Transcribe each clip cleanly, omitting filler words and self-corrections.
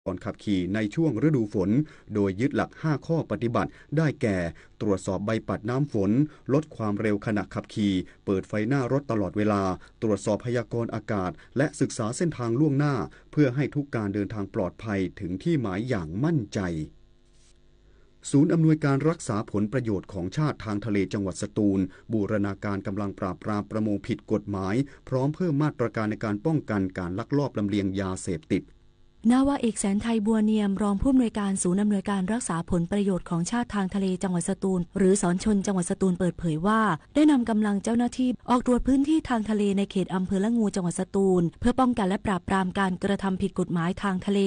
ก่อนขับขี่ในช่วงฤดูฝนโดยยึดหลัก5ข้อปฏิบัติได้แก่ตรวจสอบใบปัดน้ำฝนลดความเร็วขณะขับขี่เปิดไฟหน้ารถตลอดเวลาตรวจสอบพยากรณ์อากาศและศึกษาเส้นทางล่วงหน้าเพื่อให้ทุกการเดินทางปลอดภัยถึงที่หมายอย่างมั่นใจศูนย์อำนวยการรักษาผลประโยชน์ของชาติทางทะเลจังหวัดสตูลบูรณาการกำลังปราบปรามประมงผิดกฎหมายพร้อมเพิ่มมาตรการในการป้องกันการลักลอบลำเลียงยาเสพติดนาวาเอกแสนไทยบัวเนียมรองผู้อำนวยการศูนย์อำนวยการรักษาผลประโยชน์ของชาติทางทะเลจังหวัดสตูลหรือสอนชนจังหวัดสตูลเปิดเผยว่าได้นำกำลังเจ้าหน้าที่ออกตรวจพื้นที่ทางทะเลในเขตอำเภอละงูจังหวัดสตูลเพื่อป้องกันและปราบปรามการกระทำผิดกฎหมายทางทะเล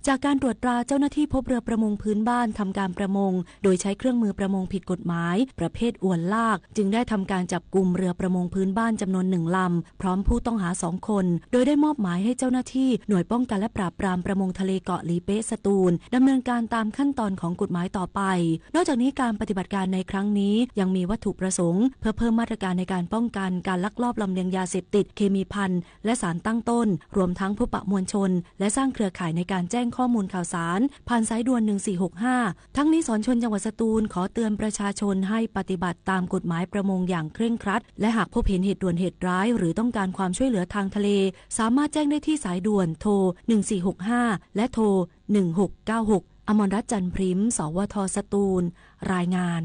จากการตรวจตราเจ้าหน้าที่พบเรือประมงพื้นบ้านทำการประมงโดยใช้เครื่องมือประมงผิดกฎหมายประเภทอวนลากจึงได้ทำการจับกุมเรือประมงพื้นบ้านจำนวน1 ลำพร้อมผู้ต้องหา2 คนโดยได้มอบหมายให้เจ้าหน้าที่หน่วยป้องกันและปราบปรามประมงทะเลเกาะลีเป๊ะสตูลดำเนินการตามขั้นตอนของกฎหมายต่อไปนอกจากนี้การปฏิบัติการในครั้งนี้ยังมีวัตถุประสงค์เพื่อเพิ่มมาตรการในการป้องกันการลักลอบลำเลียงยาเสพติดเคมีภัณฑ์และสารตั้งต้นรวมทั้งพบปะมวลชนและสร้างเครือข่ายในการแจ้งข้อมูลข่าวสารผ่านสายด่วน1465ทั้งนี้สอนชนจังหวัดสตูลขอเตือนประชาชนให้ปฏิบัติตามกฎหมายประมงอย่างเคร่งครัดและหากพบเห็นเหตุด่วนเหตุร้ายหรือต้องการความช่วยเหลือทางทะเลสามารถแจ้งได้ที่สายด่วนโทร1465และโทร1696อมรรัตน์จันทร์พริมสวทสตูลรายงาน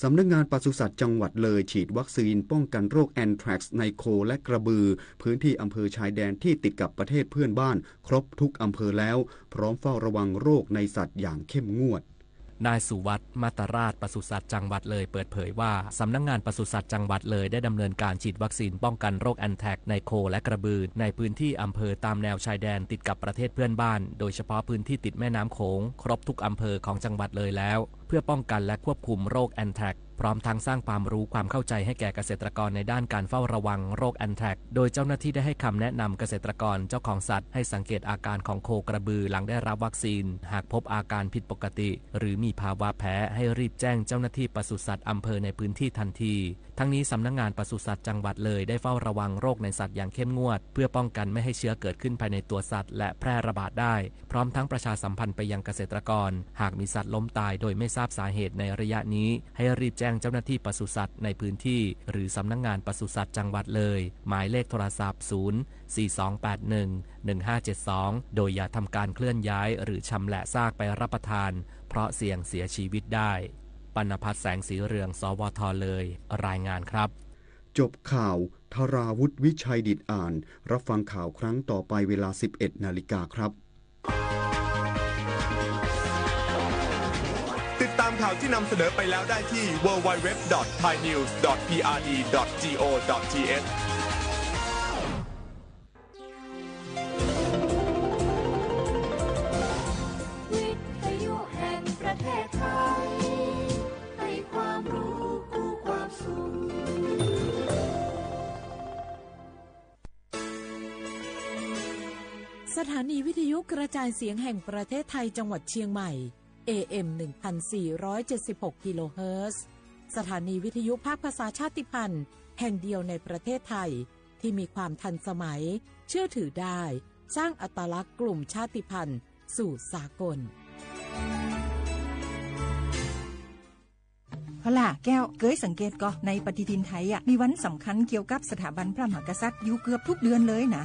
สำนักงานปศุสัตว์จังหวัดเลยฉีดวัคซีนป้องกันโรคแอนแทรกซ์ในโคและกระบือพื้นที่อำเภอชายแดนที่ติดกับประเทศเพื่อนบ้านครบทุกอำเภอแล้วพร้อมเฝ้าระวังโรคในสัตว์อย่างเข้มงวดนายสุวัฒน์มาตราชปศุสัตว์จังหวัดเลยเปิดเผยว่าสำนักงานปศุสัตว์จังหวัดเลยได้ดำเนินการฉีดวัคซีนป้องกันโรคแอนแทรกในโคและกระบือในพื้นที่อำเภอตามแนวชายแดนติดกับประเทศเพื่อนบ้านโดยเฉพาะพื้นที่ติดแม่น้ำโขงครบทุกอำเภอของจังหวัดเลยแล้วเพื่อป้องกันและควบคุมโรคแอนแทรกพร้อมทั้งสร้างความรู้ความเข้าใจให้แก่เกษตรกรในด้านการเฝ้าระวังโรคแอนแทรกโดยเจ้าหน้าที่ได้ให้คำแนะนำเกษตรกรเจ้าของสัตว์ให้สังเกตอาการของโคกระบือหลังได้รับวัคซีนหากพบอาการผิดปกติหรือมีภาวะแพ้ให้รีบแจ้งเจ้าหน้าที่ปศุสัตว์อำเภอในพื้นที่ทันทีทั้งนี้สำนักงานปศุสัตว์จังหวัดเลยได้เฝ้าระวังโรคในสัตว์อย่างเข้มงวดเพื่อป้องกันไม่ให้เชื้อเกิดขึ้นภายในตัวสัตว์และแพร่ระบาดได้พร้อมทั้งประชาสัมพันธ์ไปยังเกษตรกรหากมีสัตว์ล้มตายโดยไม่ทราบสาเหตุในระยะนี้ให้รีบแจ้งเจ้าหน้าที่ปศุสัตว์ในพื้นที่หรือสำนักงานปศุสัตว์จังหวัดเลยหมายเลขโทรศัพท์042811572โดยอย่าทำการเคลื่อนย้ายหรือชำแหละซากไปรับประทานเพราะเสี่ยงเสียชีวิตได้ปณภัทรแสงสีเรืองสวทเลยรายงานครับจบข่าวธราวุฒิวิชัยดิษฐ์อ่านรับฟังข่าวครั้งต่อไปเวลา 11 นาฬิกาครับติดตามข่าวที่นำเสนอไปแล้วได้ที่ www.thainews.prd.go.thวิทยุแห่งประเทศไทยให้ความรู้คู่ความสุขสถานีวิทยุกระจายเสียงแห่งประเทศไทยจังหวัดเชียงใหม่ AM 1476 กิโลเฮิรตซ์สถานีวิทยุภาคภาษาชาติพันธุ์แห่งเดียวในประเทศไทยที่มีความทันสมัยเชื่อถือได้สร้างอัตลักษณ์กลุ่มชาติพันธุ์สู่สากลเอาล่ะแก้วเกยสังเกตก็ในปฏิทินไทยมีวันสำคัญเกี่ยวกับสถาบันพระมหากษัตริย์อยู่เกือบทุกเดือนเลยนะ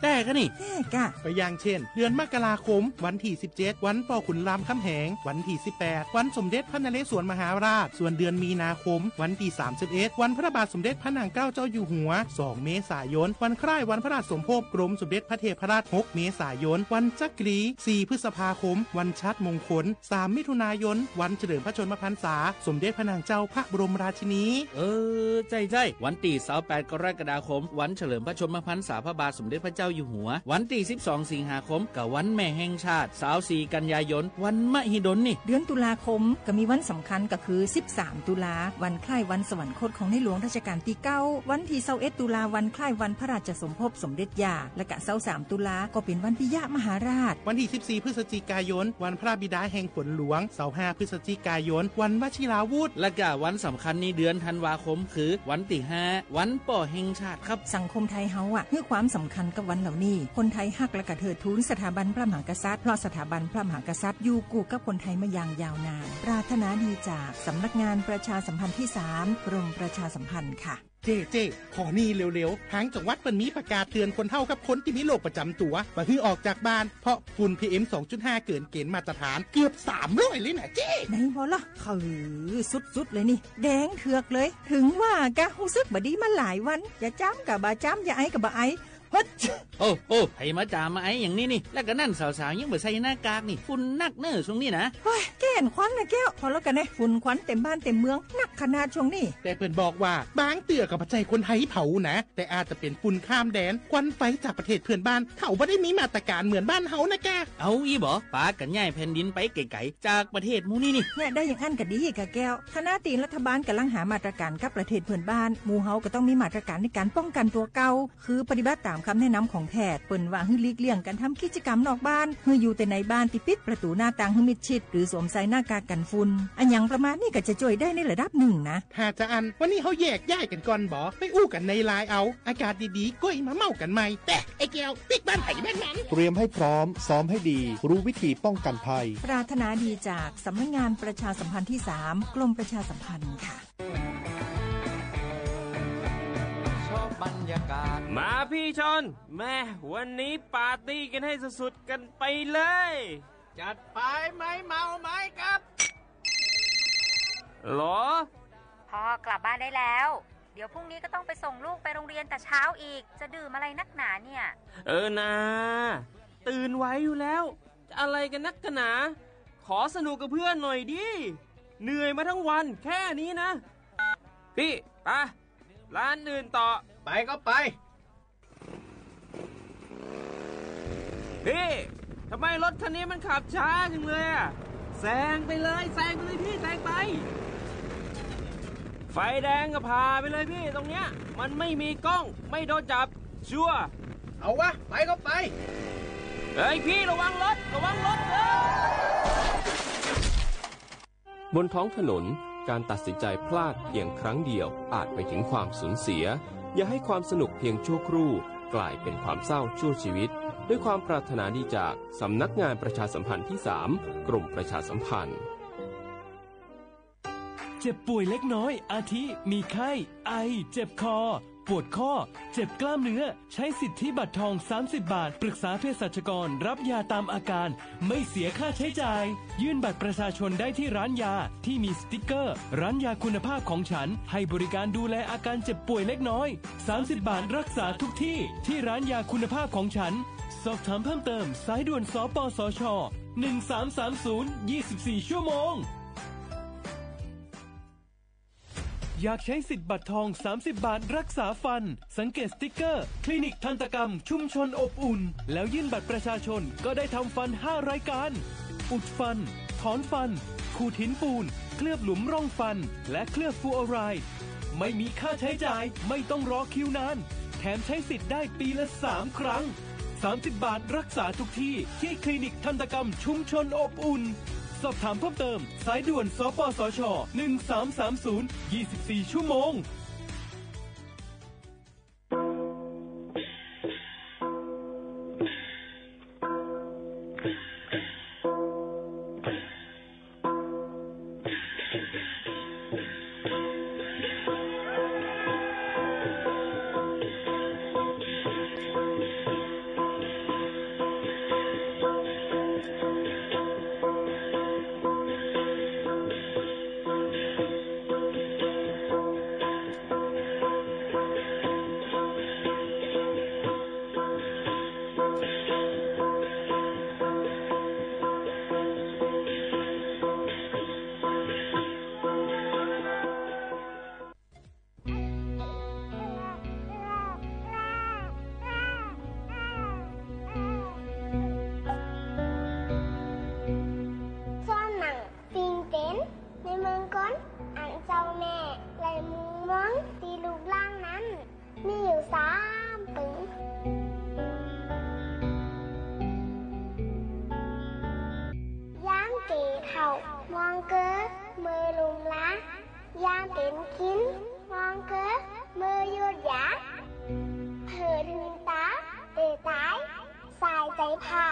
แต่ก็นี่แต่กะก็อย่างเช่นเดือนมกราคมวันที่17วันป่อขุนรามคำแหงวันที่18วันสมเด็จพระนเรศวรมหาราชส่วนเดือนมีนาคมวันที่31วันพระบาทสมเด็จพระนางเกล้าเจ้าอยู่หัว2เมษายนวันคล้ายวันพระราชสมภพกรมสมเด็จพระเทพราช6เมษายนวันจักรี4พฤษภาคมวันชัดมงคล3มิถุนายนวันเฉลิมพระชนมพรรษาสมเด็จพระนางเจ้าพระบรมราชินีใช่วันที่28กรกฎาคมวันเฉลิมพระชนมพรรษาพระบาทสมเด็จพระเจ้าอยู่หัววันที่12สิงหาคมกับวันแม่แห่งชาติ24กันยายนวันมหิดลนี่เดือนตุลาคมก็มีวันสำคัญก็คือ13ตุลาวันคล้ายวันสวรรคตของในหลวงรัชกาลที่9วันที่21ตุลาวันคล้ายวันพระราชสมภพสมเด็จย่าและก็23ตุลาก็เป็นวันปิยมหาราชวันที่14พฤศจิกายนวันพระบิดาแห่งฝนหลวง25พฤศจิกายนวันวชิราวุ พูดและก็วันสำคัญในเดือนธันวาคมคือวันที่5วันป่อแห่งชาติครับสังคมไทยเฮาให้ความสำคัญกับวันเหล่านี้คนไทยฮักและก็เทิดทูนสถาบันพระมหากษัตริย์เพราะสถาบันพระมหากษัตริย์อยู่คู่กับคนไทยมาอย่างยาวนานปรารถนาดีจากสำนักงานประชาสัมพันธ์ที่3กรมประชาสัมพันธ์ค่ะเจ๊ขอนี่เร็วๆทางจังหวัดเปิ้นมีประกาศเตือนคนเฒ่ากับคนที่มีโรคประจำตัวบ่ให้ออกจากบ้านเพราะฝุ่น PM 2.5 เกินเกณฑ์มาตรฐานเกือบ300เลยนะเจ๊ไหนบ่ล่ะคือสุดๆเลยนี่แดงเถือกเลยถึงว่ากะรู้สึกบ่ดีมาหลายวันอย่าจ้ำกะบ่จ้ำอย่าไอกะบ่ไอโอ้ให้มาจามาไอ้อย่างนี้นี่แล้วก็นั่นสาวๆยังบ่ใส่หน้ากากนี่ฝุ่นนักเน้อช่วงนี้นะเฮ้ยแก่นควันนะแก้วพอแล้วกันนะฝุ่นควันเต็มบ้านเต็มเมืองนักขนาดช่วงนี้แต่เพิ่นบอกว่าบางเตือกับปัจจัยคนไทยเผานะแต่อาจจะเป็นฝุ่นข้ามแดนควันไฟจากประเทศเพื่อนบ้านเขาบ่ได้มีมาตรการเหมือนบ้านเฮานะแกเอาอีบ่ปากันย้ายแผ่นดินไปไกลๆจากประเทศหมู่นี่เนี่ยได้อย่างอันก็ดีกะแก้วคณะตีนรัฐบาลกำลังหามาตรการกับประเทศเพื่อนบ้านหมู่เฮาก็ต้องมีมาตรการในการป้องกันตัวเก่าคือปฏิบัติตามคำแนะนำของแพทย์เปิ้นว่าให้หลีกเลี่ยงการทำกิจกรรมนอกบ้านให้อยู่แต่ในบ้านที่ปิดประตูหน้าต่างให้มิดชิดหรือสวมใส่หน้ากากกันฝุ่นอันอย่างประมาณนี้ก็จะช่วยได้ในระดับหนึ่งนะถ้าจะอันวันนี้เฮาแยกย้ายกันก่อนบ่ไปอู้กันในไลน์เอาอากาศดีๆก้อยมาเมากันใหม่แต่ไอ้แก้วปิดบ้านไผบ้านมันเตรียมให้พร้อมซ้อมให้ดีรู้วิธีป้องกันภัยปรารถนาดีจากสำนักงานประชาสัมพันธ์ที่3กรมประชาสัมพันธ์ค่ะบรรยากาศมาพี่ชนแม่วันนี้ปาร์ตี้กันให้สุดๆกันไปเลยจัดไปไหมเมาไหมครับหรอพ่อกลับบ้านได้แล้วเดี๋ยวพรุ่งนี้ก็ต้องไปส่งลูกไปโรงเรียนแต่เช้าอีกจะดื่มอะไรนักหนาเนี่ยนะตื่นไว้อยู่แล้วจะอะไรกันนักหนาขอสนุกกับเพื่อนหน่อยดิเหนื่อยมาทั้งวันแค่นี้นะพี่ไปร้านอื่นต่อไปก็ไปพี่ทำไมรถคันนี้มันขับช้าจังเลยอ่ะแซงไปเลยพี่แซงไปไฟแดงก็พาไปเลยพี่ตรงเนี้ยมันไม่มีกล้องไม่โดนจับชัวร์เอาวะไปก็ไปเฮ้ยพี่ระวังรถบนท้องถนนการตัดสินใจพลาดเพียงครั้งเดียวอาจไปถึงความสูญเสียอย่าให้ความสนุกเพียงชั่วครู่กลายเป็นความเศร้าชั่วชีวิตด้วยความปรารถนาดีจากสำนักงานประชาสัมพันธ์ที่3กรมประชาสัมพันธ์เจ็บป่วยเล็กน้อยอาทิมีไข้ไอเจ็บคอปวดข้อเจ็บกล้ามเนื้อใช้สิทธิบัตรทอง30 บาทปรึกษาเภสัชกรรับยาตามอาการไม่เสียค่าใช้จ่ายยื่นบัตรประชาชนได้ที่ร้านยาที่มีสติ๊กเกอร์ร้านยาคุณภาพของฉันให้บริการดูแลอาการเจ็บป่วยเล็กน้อย30 บาทรักษาทุกที่ที่ร้านยาคุณภาพของฉันสอบถามเพิ่มเติมสายด่วนสปสช1330 24 ชั่วโมงอยากใช้สิทธิ์บัตรทอง30 บาทรักษาฟันสังเกตสติ๊กเกอร์คลินิกทันตกรรมชุมชนอบอุ่นแล้วยื่นบัตรประชาชนก็ได้ทำฟัน5รายการอุดฟันถอนฟันขูดหินปูนเคลือบหลุมร่องฟันและเคลือบฟลูออไรด์ไม่มีค่าใช้จ่ายไม่ต้องรอคิวนานแถมใช้สิทธิ์ได้ปีละ3ครั้ง30 บาทรักษาทุกที่ที่คลินิกทันตกรรมชุมชนอบอุ่นสอบถามเพิ่มเติมสายด่วนสปสช1330 24 ชั่วโมง ยามเป็นคินมองเกอมือยุดยาเผิดหืนตาเตะตายสายใจผ่า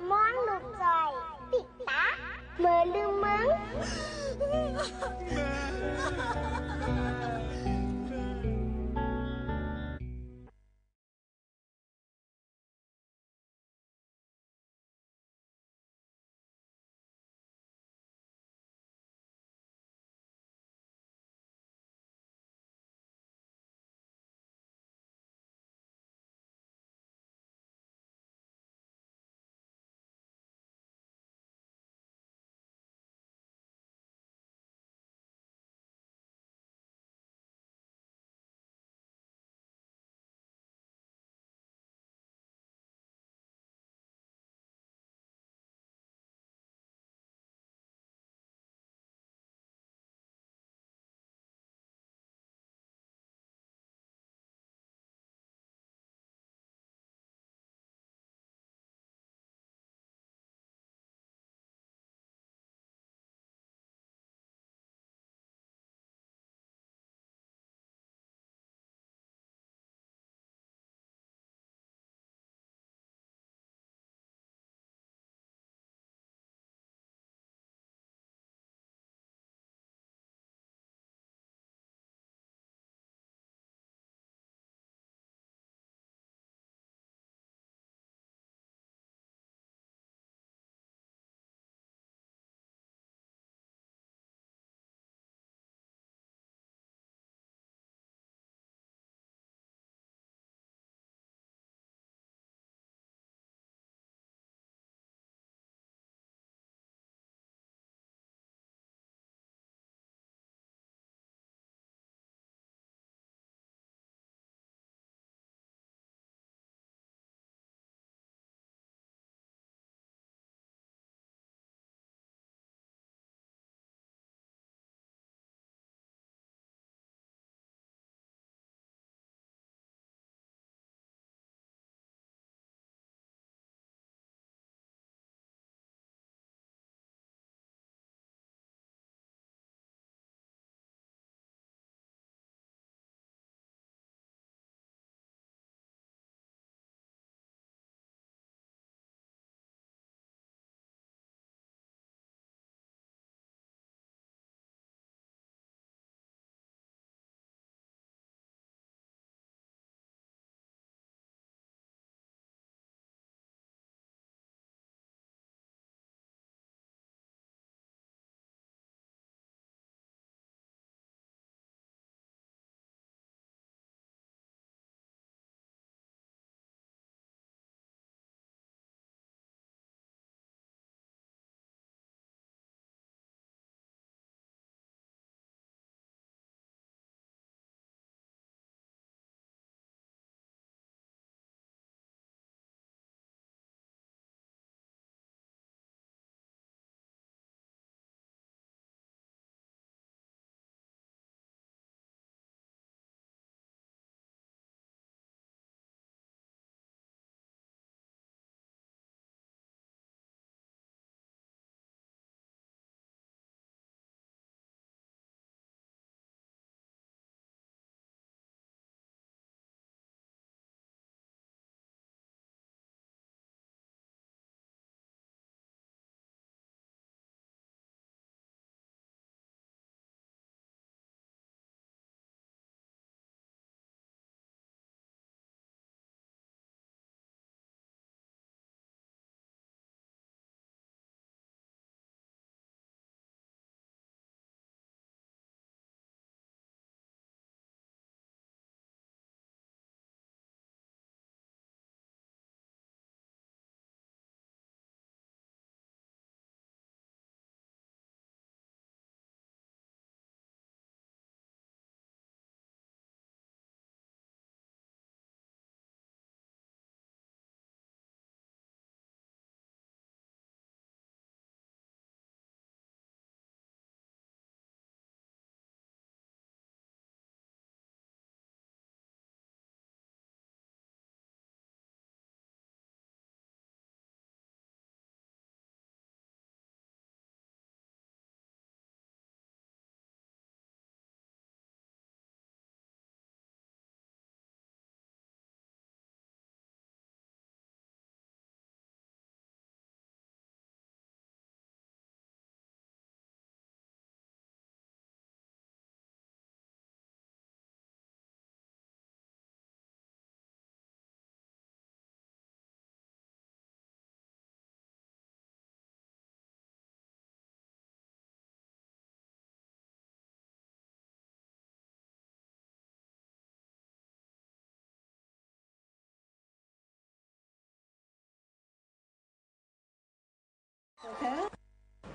มองลูกจอยปิดตาเมื่อลืมมึง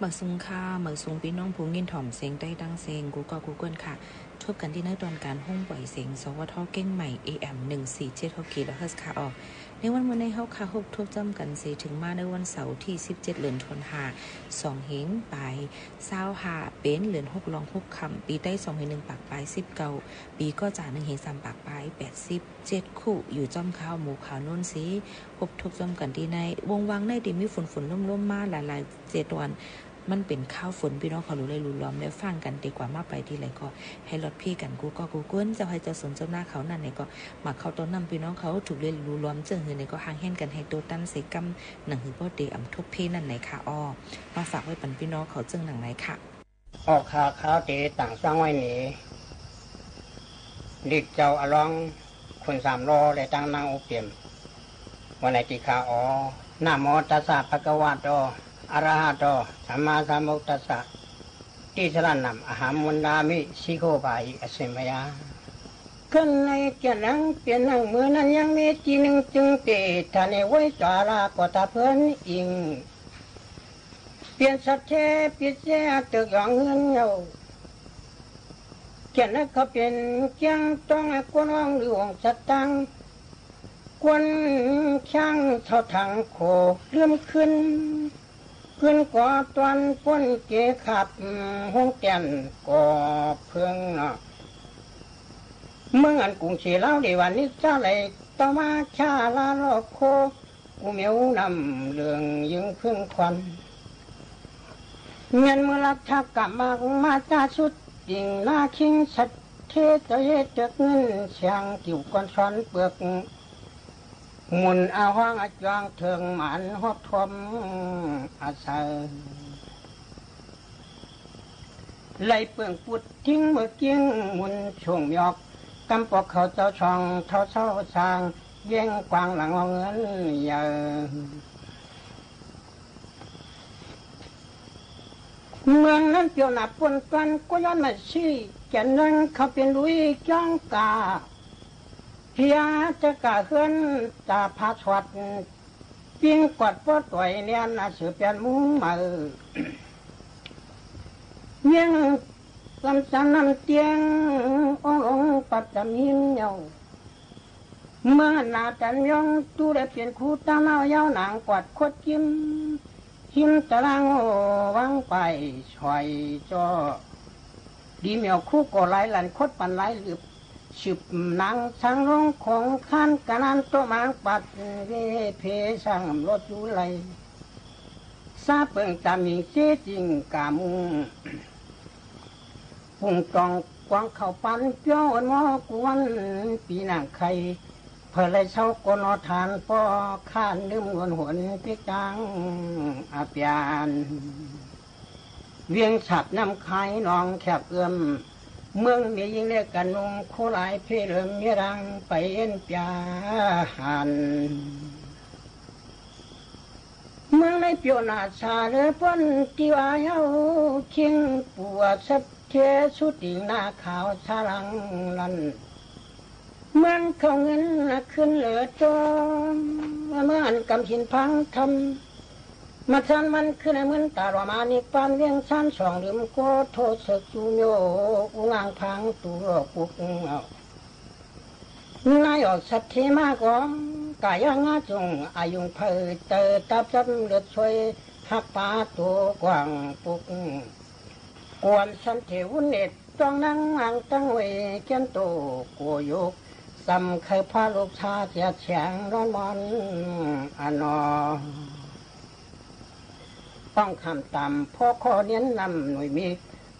หมักซุงค่าหมักซุงพี่น้องผู้ยินถ่อมเสียงได้ดังเสียงกูก็กูเกิลค่ะทบกันที่ในตอนการห้องปล่อยเสียงสวทเก้งใหม่ AM 147 กิโลเฮิรตซ์ค่ะออกในวันในเฮาค่ะฮบทบจำกันเสียถึงมาในวันเสาร์ที่17เดือนธันวาคม2เฮงปลาย25เป็นเดือน6รอง6ค่ำปีใต้2เฮง1ปากปลาย19ปีก็จ่า1เฮง3ปากปลาย87คู่อยู่จ้อมข้าวหมู่ขาวนุ่นสีพบทบจำกันที่ในวงวังในที่มีฝนร่มๆมาหลายๆ7วันมันเป็นข้าวฝนพี่น้องเขารู้เลยรู้ล้อมแล้วฟังกันดีกว่ามาไปที่ไหนก็ให้รถพี่กันกูก็กูก้นจะให้เจ้าสนเจ้าหน้าเขานั่นไหนก็มาเข้าต้นนำพี่น้องเขาถูกเลยรู้ล้อมเจอหือไหนก็ห่างแห่นกันให้ตัวตั้นเสกำหนังหือพ่อเดอำทุบพี่นั่นไหนค่ะอ้อมาฝากไว้ปันพี่น้องเขาเจิงหนังไหนค่ะออกขาข้าวเตะต่างสร้างไว้หนีดิกเจ้าอลองคน3 ล้อและตั้งนางอุเปียมวันไหนที่ขาอ๋อนะโมตัสสะภะคะวะโตอะระหะโตสัมมาสัมพุทธัสสะติสรณัมอะหัมมุนดามิสิโฆปาหิอสิมยาขึ้นในเกียรนังเปลี่ยนนังเมื่อนั้นยังมีจีนึงจึงเตทะเนไว้จาราก็ตาเพิ่นอิงเปลี่ยนสัตเทปิเสตึกหยองเงินเงาเกียรนักเขาเป็นเกียงต้องกวนห้องหรือวงสัตตังกวนช่างเท่าถังโคเลื่อมขึ้นก่อตอนป้นเกขับห้องแก่นก่อเพื่องเนาะเมื่ออันกรุงเชียแล้วดีวันนี้เจ้าเลยต่อมาชาลาลอกโคกูเมียวนำเรื่องยึงพึ่งควันเงินเมื่อรักทักกลับมาจ้าสุดจริงหน้าคิงสัตเทตเยตเจกเงินเสียงกิ่วก้อนช้อนเปลือกมุนอาห้างอาจางเถิงหมันฮอบทมอาศัยไล่เปลืองปุดทิ้งเมื่อกิ้งมุนช่วงยอกกำปอกเขาเจ้าช่องเท่าเช้าสร้างแย่งกวางหลังเอาเงินเยอะเมืองนั้นเปียวหนับปนกันก็ย้อนมาชี้แก่นั่งเขาเป็นลุยจ้องกาเฮียจะกะเฮือนตาพาสวัดปิ้งกอดปอดต่อยเนียนอาสือเปลี่ยนมุ้งมือเมียงลำสันน้ำเตียงองปัดจำหินเยาเมื่อนาจันยองตูได้เปลี่ยนคู่ตาเน่าเย้าหนังกอดขดจิ้มหินตะลังวางไปช่อยจ่อดีเมียวคู่ก่อไหลหลันคดปันไหลหลืบสืบนางสังลงของขันกะนันโตมังปัดเวเพสังรถอยู่ไหลซาเปิงตามิงเสจริงกามุงปุ่งตองกวางเข้าปันเปี้ยวอนวกวนปีนางไข่เพื่อเลยเช่ากนอทานป้อข้านลืมหวนหวนพิจังอาเปียนเวียงฉับน้ำไข่นองแคบเอื้อมเมืองมียิ่งเรียกกันนงโคหลายเพลิมมีรังไปเอ็นปยาหันเมืองในเปียวนาชาเรือป้นติวายเอาเคียงปัวสับเทสุติหน้าขาวชาลังลันเมืองเขาเงินขึ้นเหลือจอเมื่อนกำหินพังทำมาทันมันขึ้นเหมือนตาลวามานิปานเวียงชันสองลืมโกโทษจูโยอุงางพังตัวปุกเอานายออกสัตเทมากองกายงาจงอายุเพอเตอตับจำเลือดช่วยหักปาตัวกว้างปุกกวนสันเทวุนเนตต้องนั่งอ่างตั้งเวเกียนโตโกยกสำเคยพาลูกชาเสียแฉงร้อนมันอนอต้องคำต่ำพ่อข้อเน้นนำหน่วยมี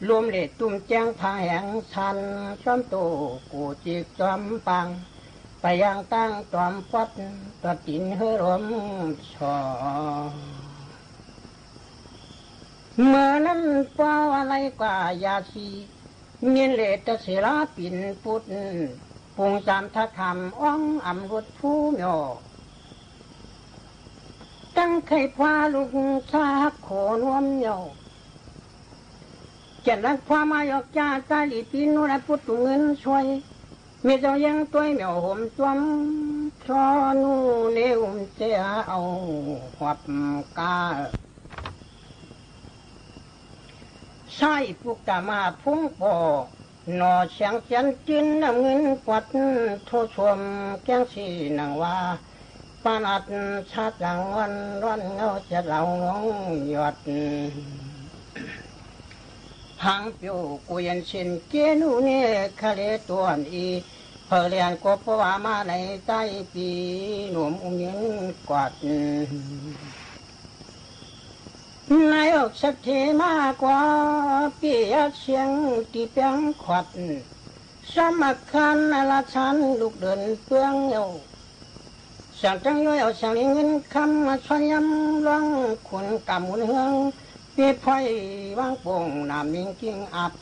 รวมเลดตุ่มแจ้งพาแหงชันช้อมโตกูจิกจอมปังไปยังตั้งจอมปัดตัดตินเฮรมชอเมื่อนั้นเป้าอะไรกว่ายาสีเมียนเลตเสลาปินปุดปุงจามทักคำอ้องอำรุดผู้โยตั้งไข่พาลูกชาโขนวมโยเจ็ดรักพามายกจ่าตาลีปีนุระพุทธเงินช่วยมีเจ้ายังตัวเหมียวห่มจวมชอนูเลี้ยวเสียเอาหับกา ใช่ปุกตามาพุ่งปอหนอเสียงเจียนจินน้ำเงินกวัดโทชมแก้งสีนางว่าปานัดชาติหลังวันร้อนเงาจะเหล่าน้องหยอดหางเปียวกุยันเช่นเกนูเนคาเลตัวอีเพอเลียนกบว่ามาในใต้ปีหนุ่มอุ้มยืนกวาดนายออกสักเทมากกว่าปีเสียงตีเปียงขวัดสมัครคันละชันลูกเดินเปื้องเอวเสียงจังย้อยเอาเสียงเงินคำมาช่วยย้ำร้องขุนกำมุนเฮืองเปียไฟวางโป่งน้ำยิงกิ้งอับ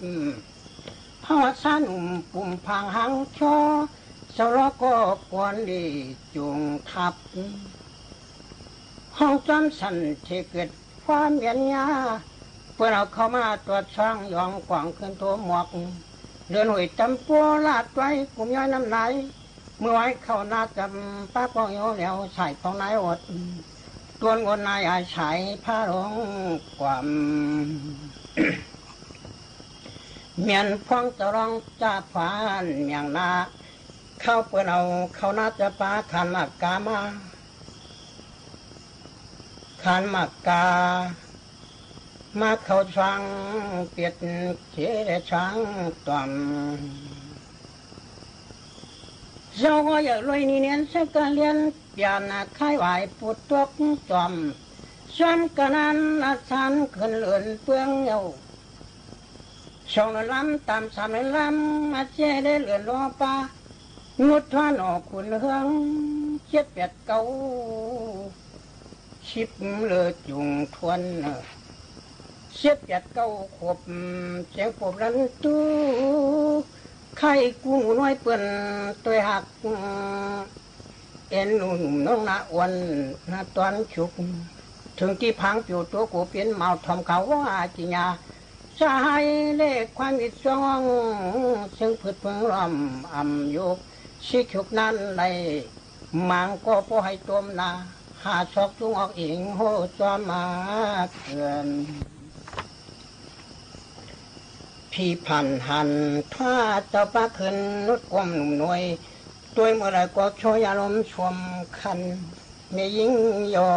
ภาวะสานุ่มปุ่มพังหางชอเสาล้อก็กวนดีจุงทับห้องจำสันที่เกิดความเย็นยาเพื่อเราเข้ามาตรวจช่างยองกว่างขึ้นตัวหมวกเรือนหุ่ยจำปัวลาดไว้กลุ่มย้อยน้ำไหลเมื่อไว้เข้านาจำป้าปองโยแล้วใส่ของนายอดตัวนวนนายอาศัยผ้าหลงความเมียนพองจะร้องจ่าฝานอย่างนาเข้าเปิดเอาเข้านาจะปาขันมากกามาขันมากกามาเข้าช่างเปียดเฉดช่างต่อมเจ้าก็อย่าลอยนี่เนียนสักเลียนเปลี่ยนคายไหวปุดตกจอมซ้ำกันนั้นอาจารย์ขึ้นเลื่อนเปลืองเย้าช่องลำตามสามลำมาเจได้เลื่อนล้อปลางดทานออกคุณเฮืองเช็ดเปียดเก่าชิบเลือจุงทวนเช็ดเปียดเก่าขบเสียงปบรันตู้ไข่กุ้งน้อยเปื่อนตัวหักเอ็นหนุ่มน้องนาอ้วนนาตอนฉุกถึงที่พังผิวตัวกูเปลี่ยนเมาทอมเขาว่าจิญาสายเลขความอิจฉาซึ่งพืชเพิ่งรำอ่ำยุกชิขุกนั้นในมังก็พอให้ตัวมนาหาชอกจุงออกอิงโหจอมมาเกินพี่พันหันถ้าเจ้าป้าขึ้นนุดกลมหนุ่มหน่วยตัวเมื่อไรก็ช่วยอารมณ์ชมคันไม่ยิ่งย่อ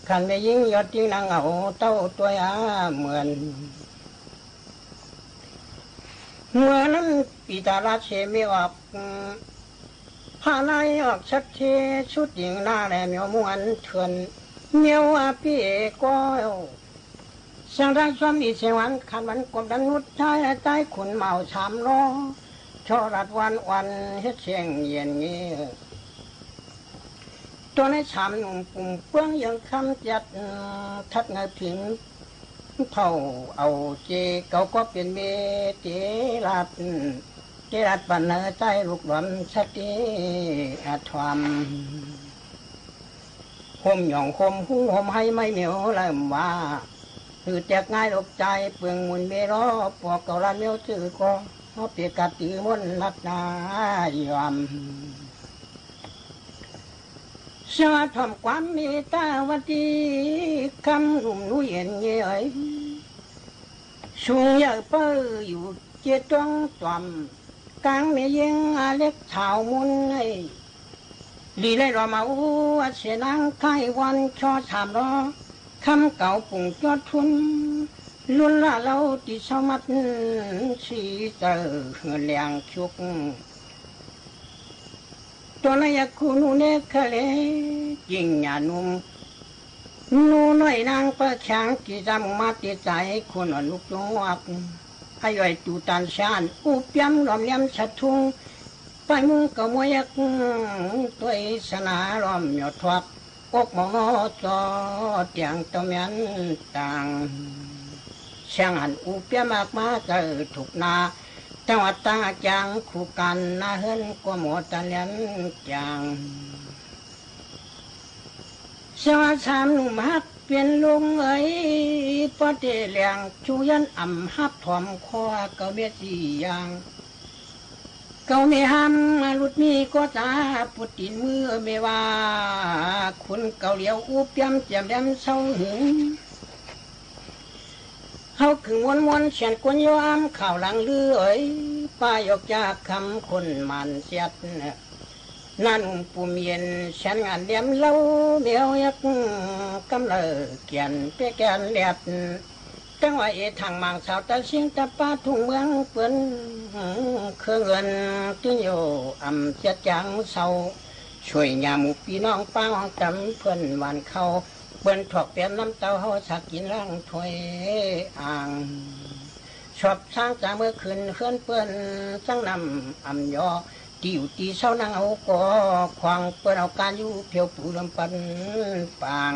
คันไม่ยิ่งยอดที่นางเอาเต้าตัวเหมือนนั้นปีตาลาเชมีออกผ้าในออกชัดเจชุดหญิงหน้าแหลมมวนเถื่อนเมียวพี่ก็เสียงดังซ้ำอีเสียงวันขันวันกบดันนุดใจใจขุนเมาชามล้อชอรัดวันเฮ็ดเสียงเย็นเงี้ยตัวในชามหนุ่มปุ่มเปื้องยังคำจัดทัดเงยผิงเท่าเอาเจเก่าก็เป็นเมเจรัดปันเนใจลูกหลอนสติอาธรรมห่มหย่องห่มหุ้งห่มให้ไม่เหนียวเริ่มว่าคือแจกง่ายหลบใจเปลืองมุนเมรอปอกเกาลาเมียวจื้อก็เขาเปียกตีมนลัดนายอมเชื่อทำความมีตาวันที่คำหนุ่มนุ่ยเย็นเย่ยช่วยเปิดอยู่เจตงจอมกลางเมียงเล็กชาวมุนไอลีเลยรอมาเสียนังไข่วันชอถามรอคำเก่าปุ่งยอดทุนลุ่นละเราที่ชาวมัดสีเจอเลียงชุกตัวนั้นอยากคุณเนคเลยิ่งหยานุ่มนูน้อยนางประชังที่จำมาติดใจคนลูกจงวักให้ย่อยตูตันชานอุปยำหลอมยำชัดทุงไปมึงก็มวยกตัวสนาล้อมหยดทวักอกมองจอเตียงตะเมียนต่างช่างอันอุปยำมากมาเจอถูกนาจังหวัดตาจางคู่กันนาเฮินก็หมดตะเลียนจางสวัสดิ์หนุ่มฮักเปลี่ยนลุงเอ้ยปอดเลียงชูยันอ่ำฮับถอมคอเกาเบียสียางเกาไม่ห้ำลุดมีก็จ้าปุดตินมือไม่ว่าคุณเกาเหลียวอุบยำเจียมแดมเศร้าหึง เฮาขึงม้วนๆเสียนกวนยอมข่าวหลังลือเอ้ยป้ายกจากคำคนมันเสียดนั่นปูเมียนฉันงานเลี้ยมเล่าเมียวยักกำเลเกียนเปียแกนเลียดจังว่าทางมังสาวตะเสียงตะป้าทุ่งเมืองเปิ้นเครื่องเงินตึงอยู่อำเสียจังเศร้าช่วยยาหมู่พี่น้องป้าห้องจำเพื่อนวันเขาเปิ้นถอกเปลี่ยนน้ำเต้าเฮาสักกินร่างถวยอ่างชอบสร้างจากเมื่อคืนเคลื่อนเปิ้นสร้างนำอำยอตีอยู่ตีเศร้านางเอาก่อควางเปิ้นเอาการอยู่เพียวปูลำปันปาง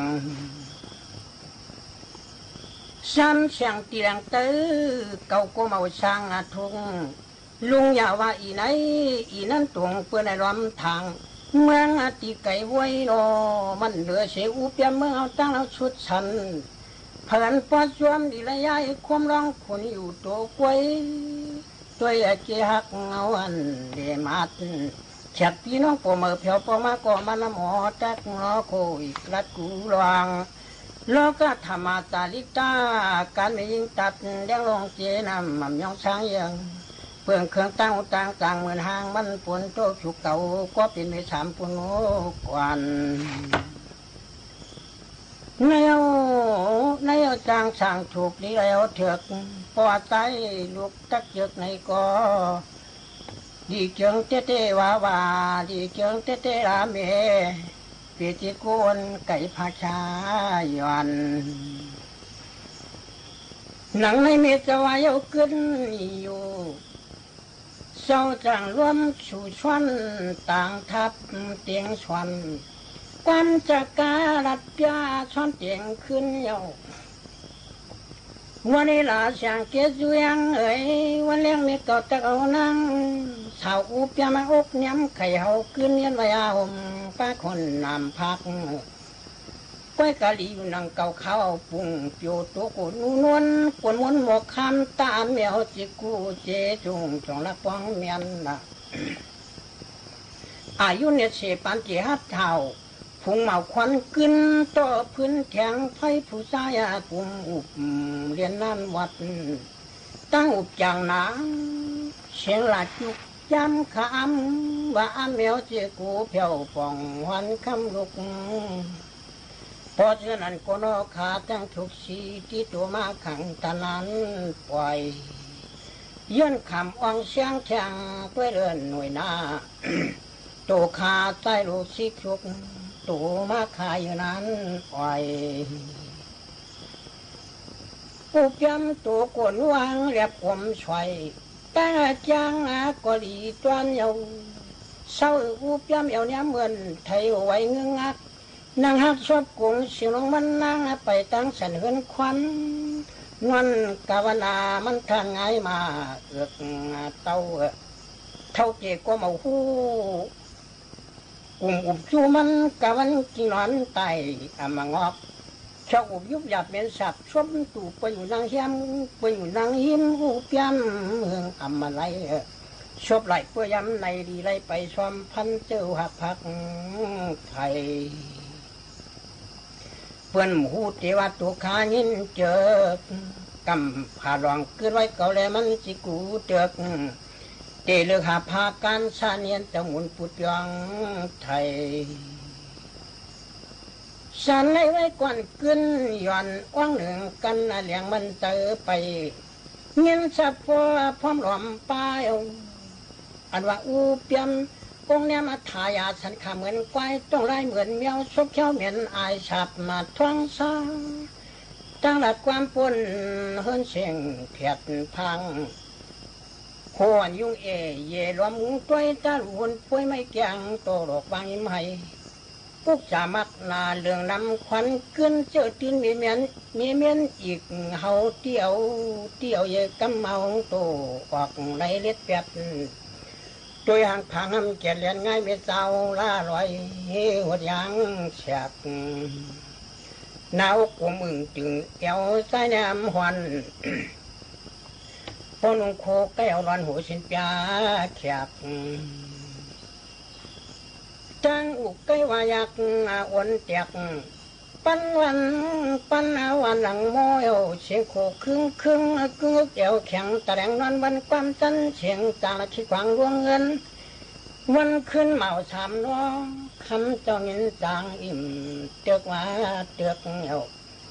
ซ้ำเสียงตีแรงตื้อเก่าก็เมาสร้างอาทุงลุงอย่าว่าอีไหนอีนั่นตวงเปิ้นในล้อมทางเมืองอาตีไก่ไว้รอมันเหลือเสียอุเปียเมืองเอาตั้งเอาชุดฉันเพื่อนปอดสวมดีละยายความร้องคนอยู่ตัวกวยตัวเจีหักเงาอันเดมัดแฉกพี่น้องปอเมื่อเพียวปอมาก่อมันหมอจักงอโคอีกรัดกูรวงแล้วก็ธรรมตาลิตาการไม่ยิงตัดเลี้ยงลงเจนำมันยองช้างยังเพื่อนเครื่องตั้งต่างเหมือนหางมันปนโตฉุกเก่าก็เป็นไม่สามปนโกวนในเอาจางสั่งถูกนี้แล้วเถือกปอดใจลูกตักเจือกในก็ดีเจียงเต้ว่าดีเจียงเต้ลาเมเปียจิโกนไก่พาชายวันหนังในเมตวายเอาขึ้นอยู่เศร้าจางร่วมสู่ชวนต่างทับเตียงชวนความจะการัดยาช้อนเตียงขึ้นเยาวันนี้ลาเสียงเกศยังเอ๋ยวันเลี้ยงมีก็ตะเอานั่งสาวอุปยามาอกย้ำไข่เฮาขึ้นเย็นวายาห่มป้าคนนำพักก้อยกะลีอยู่นังเก่าข้าวปุ่งโยตัวกูนวลกวนวนหมกคำตาเมียวจิกูเจจุงจงละป้องเมียนนะอายุเนี่ยเสปันเจฮัดเท่าพุงเมาควันขึ้นต่อพื้นแข็งไฟผู้ชายปุ่มอุบเรียนนั่นวัดตั้งอุบจางหนาเสียงหลาจุกจำคำว่าเมียวเจกูเพียวป่องวันคำลุกเพราะฉะนั้นก็นอขาตั้งทุกสีที่ตัวมาขังตะนั้นปล่อยยื่นคำอ่องเสียงแข็งตัวเดินหน่วยหน้าตัวขาใต้ลูกซิกชุกตัวมาขายอยู่นั้นปล่อยอุบยำตัวกวนวางเรียบผมช่วยแต่จางก็ดีตวนเยาเศร้าอุบยำเยาเนี้ยเหมือนไทยไว้เงื้องักนางฮักชอบกุ้งสิลงมันนางไปตั้งสันเหินควันนวลกาวนามันทางไงมาเอือกเต้าเท่าเจก็มาหูกลุ่มอุบจูมันกาวันกินนอนไตมางอกชอบอุบยุบหยาบเป็นสับชมตู่ไปอยู่นางเฮียมไปอยู่นางหิมอุบยำเมืองมาไลชอบไหลเพื่อยำในดีไลไปชมพันเจ้าหักพักไทยเพื่อนหมูเทวาตัวขายินเจอกำผ่ารองขึ้นไว้เก่าแล้วมันสิกูเจอกเตลือหาพาการชาเนียนตะมุนปุดยองไทยฉันไว้ก่อนขึ้นย่อนว่างหนึ่งกันเลี้ยงมันเตอไปเงินสับพอพร้อมหลอมปลายอันว่าอูเปียมองเนี้ยมาทายาฉันขาเหมือนควายต้องไล่เหมือนเมียวชกเขี้ยวเหม็นอายฉับมาท้องซาตั้งหลักความปนเฮิรนเสียงเพียดพังโคนยุ่งเยรวมตัวตาลุนป่วยไม่แกงโตหลอกบางยิ้มให้ปุ๊กจะมักนาเรื่องนำควันขึ้นเจอตีนมีเมียนอีกเฮาเตี้ยวเยกำเมาโตออกในเล็ดเป็ดโดยหางพังเกียรเลียนง่ายไม่เศร้าล่าลอยหัวยางแฉกหนาวกูมึงจึงเอวสายน้ำหวันพอนุ่งโคแก้วร้อนหัวสินปยาแขกจังอุกไกวายักอ้วนแตก ปันวันปันเอาวันหลังโมยเสียงโคครึ่งครึ่งกึ่งเกี่ยวแข็งตะแรงนอนวันความสันเสียงตาละคิดขวางดวงเงินวันขึ้นเมาสามน้องคำเจ้าเงินจางอิ่มเตือกว่าเตือกเอา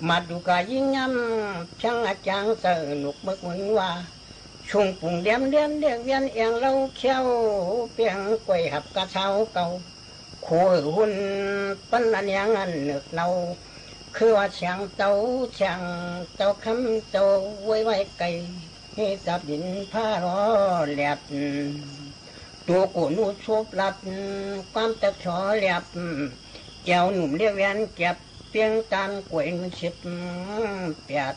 มาดูกายิ่งยำช่างอาจารย์เสือหนุกมึกเหมือนว่าช่วงปุ่งเดียมเดียนเดียกเวียนเอียงเล่าเขี้ยวเปียงกล้วยหับกระเช้าเก่าโคหุ่นปั้นอันยังอันเนึกเนาคือว่าเสียงเต่าคำเต่าไว้ไว้ไก่ให้จับดินผ้ารอแหลบตัวกูนูชุบหลับความตะชอแหลบแก้วหนุ่มเรียกเวียนเก็บเพียงตานกล้วยมันสิบแปด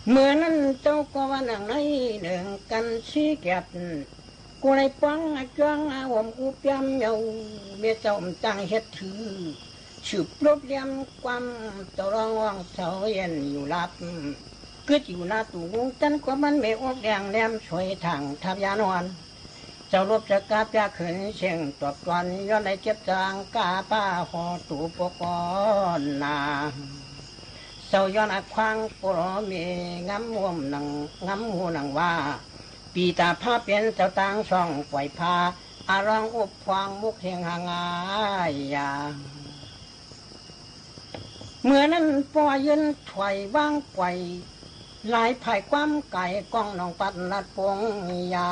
เมื่อนั้นเจ้าก็ว่าหนังในหนึ่งกันชี้แก็บกูในปังจ้างอวมกูเปียมเยาเบี้ยเจ้าจังเฮ็ดถือสืบรบเลี้ยมความตรองว่างเสาเย็นอยู่ลับก็อยู่หน้าตู้วงจันก็มันไม่ออกแดงแหลมช่วยทางทับยานอนเจ้ารบจะกาบยาขืนเสียงตบก่อนย้อนในเจ็บจางกาป้าหอตู่ปกรนาเสาย้อนอักควางปลอมีงำวมหนังงำหูหนังว่าปีตาผ้าเป็นเจ้าต่างช่องปล่อยพาอารองอุบฟางมุกเฮงหางายาเมื่อนั้นปอยืนถอยว่างปล่อยลายภายความไก่กล้องน้องปัดนัดปงยา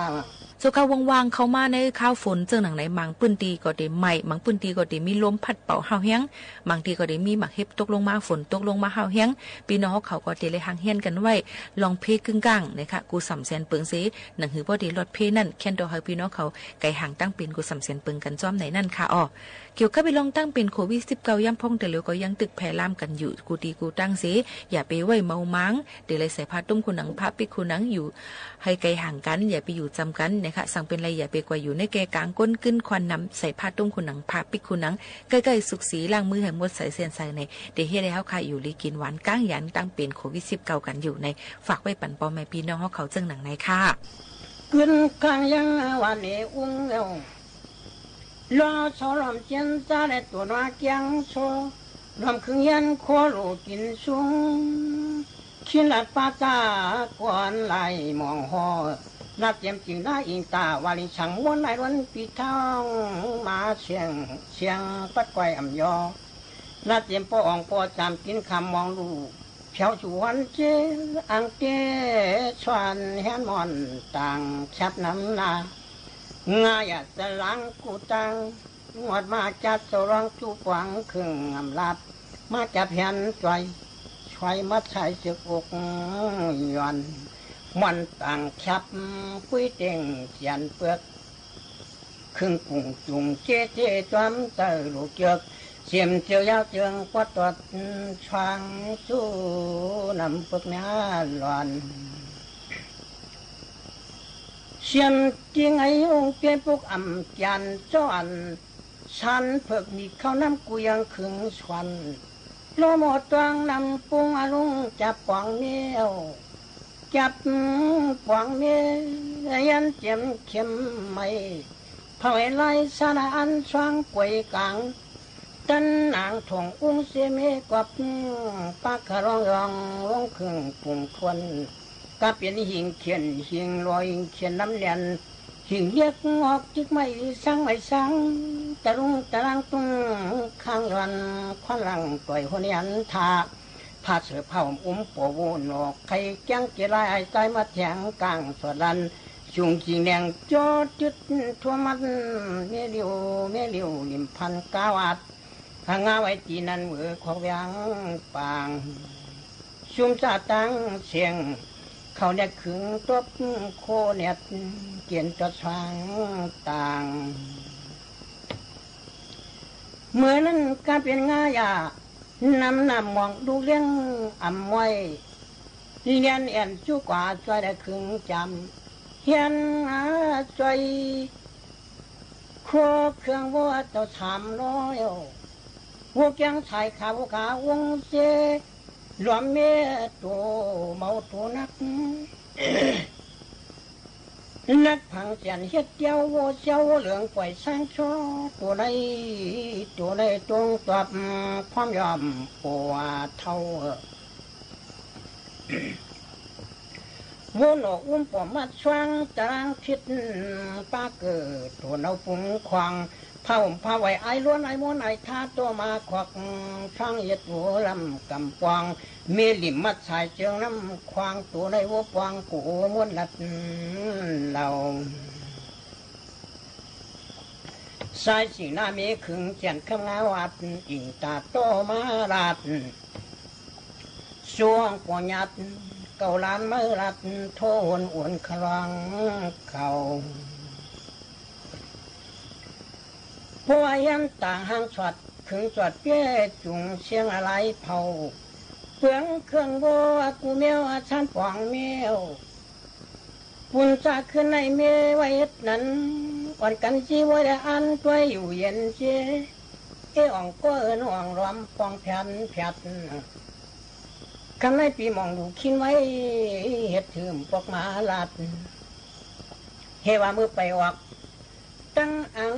สุขว่างๆเข้ามาในข้าวฝนเจอหนังไหนมังปื้นตีก็ได้ใหม่มังปื้นตีก็ได้มีลมพัดเป่าห้าวแห้งบางทีก็ได้มีหมักเห็บตกลงมาฝนตกลงมาห้าวแห้งพี่น้องเขาก็ได้เลยหางเฮียนกันไว้ลองเพกึ่งกลางนะคะกูสำแสนเปิงซีหนังหือบ่ได้ลดเพนั่นแค่นดอกให้พี่น้องเขาไก่ห่างตั้งเป็นกูสำแสนเปิงกันจ้อมไหนนั่นค่ะอ๋อเกี่ยวกับไปลองตั้งเป็นโควิด19ย่ำพ่องแต่เหลียวก็ยังตึกแผ่ลามกันอยู่กูตีกูตั้งซีอย่าไปไว้เมามังเดี๋ยวเลยใส่ผ้าตุ้มคุณหนังผ้าปิดคุณหนังอยู่ให้ไก่ห่างกันอย่าไปอยู่จำกันนะคะสั่งเป็นไรอย่าไปกว่าอยู่ในแกกลางก้นขึ้นควันน้ำใส่ผ้าตุ้มคุณหนังผ้าปิดคุณหนังใกล้ๆสุกสีล้างมือให้หมดใส่เส้นใส่ในเดี๋ยวเฮ็ดให้เขาค่ะอยู่ลีกินหวานก้างยันตั้งเป็นโควิด19กันอยู่ในฝากไว้ปั่นปอแม่พี่น้องเขาจึงหนังในค่ะขึ้นกลางยังวันนี้อุ้งเอวรอสอลมเจียนซาในตัวนาเกียงโซลมคึงยันโคโลกินสูงขินหลัดปาจากวนไหลมองหอนับเจียมจริงได้อิงตาวาลิช่างม้วนในวันปีทองมาเสียงปัดไกวอ่ำยอนับเจียมปออ่องปอจำกินคำมองดูเพียวชวนเจอังเกชวนแฮนมอนต่างชับน้ำนางายสลังกูตังงวดมาจัดสร้องจูกวังครึ่งอำลับมาจับเห็นใจช่วยมัดใช้เสือกอกย้อนมันต่างชับปุ้ยเต่งเสียนเปลือกครึ่งปุ่งจุ่มเจ๊จอมเตอลูกเกือกเสียมเจียวยาวเจืองปวดตอดช่างสู้นำปึกน้าหลอนเสียมจริงไอ้องเปียปุกอ่ำจันจ้อนฉันเพิกมีข้าวน้ำกุยังขึงสวนโลหมดตวงนำปุงอาลุงจับปองเมียวจับปองเมียยันเจียมเข็มไม่เผาไล่สาอันช่างกวยกลางตันนางถงอุ้งเสียเมกับปากขรองรองลงครึ่งปุ่งทวนก็เป็นหิงเขียนหิงลอยเขียนน้ำเลียนหิงเรียกงอกจิกไม่สังตะลุงตะลังตุ้งข้างรันควันหลังต่อยคนยันทาผ้าเสือผ้าปววนอกไข่แกงเกล้ายใจมาแทงกลางสวดลันจุงจิงแดงจอดจุดทั่วมันเมลิวลิมพันกาวัดข้างไว้ตีนันเมือขวางปางชุมซาตังเสียงเขาเนี่ยขึงตัวโคเนี่ยเกียนตัวช้างต่างเมื่อนั้นการเป็นง่ายานำมองดูเลี้ยงอ่ำไว้เรียนแอนจุกว่าช่วยได้ขึงจำเฮียนช่วยโคเครื่องวัวตัว300วัวแกงชายขาวงเสรวมเมตัวเมาตัวนัก นักพังเสียนเฮ็ดเจ้าโวเจ้าเหลืองปล่อยสร้างช่อตัวใดตรงตอบความยอมปวดเท่าวนออกปอมัดช่างจางทิศป้าเกิดตัวเอาปุ่งควางผ้าไว้ไอ้ล้วนไอ้ม้วนไอ้ท่าตัวมาควักช่างเย็ดหัวลำกำปองมีลิมมัดสายเจียงน้ำควางตัวในหัวปองกูม้วนลัดเราสายสีหน้ามีขึงเจียนข้างาวัดอิงตาโตมาราดช่วงปอยัดเก่าล้านเมื่อรัดโทนอ้วนคลังเขาพวยันต่างห้างสวดขึงสวดเปี้ยจุงเสียงอะไรเผาเปลืองเครื่องโบกูเมียวชั้นปองเมียวปุ่นจากขึ้นในเมียไว้นั้นวันกันจีไว้ได้อันตัวอยู่เย็นเจอ่องก็อ่องรวมปองแผ่นกันในปีมองดูคิดไว้เห็ดถืมปอกมาลาดเฮว่ามือไปออกตั้งอัง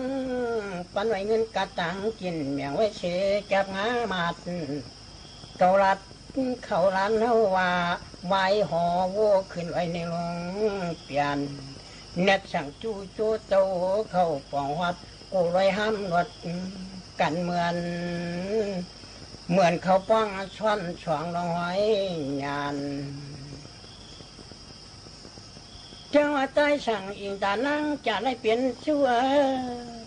ปันไว้เงินกระตังกินเมียงไว้เชแก็บงามาดเกาลัดเขาล้านเฮาว่าไว้หอวัวขึ้นไว้ในลงเปลี่ยนเน็ตสั่งจูโตเข้าปองวัดกูไรห้ามนวดกันเหมือนเขาป้องช่อนช่องลงไว้งานจังว่าใต้สั่งอิงตานั่งจะได้เปลี่ยนชั่ว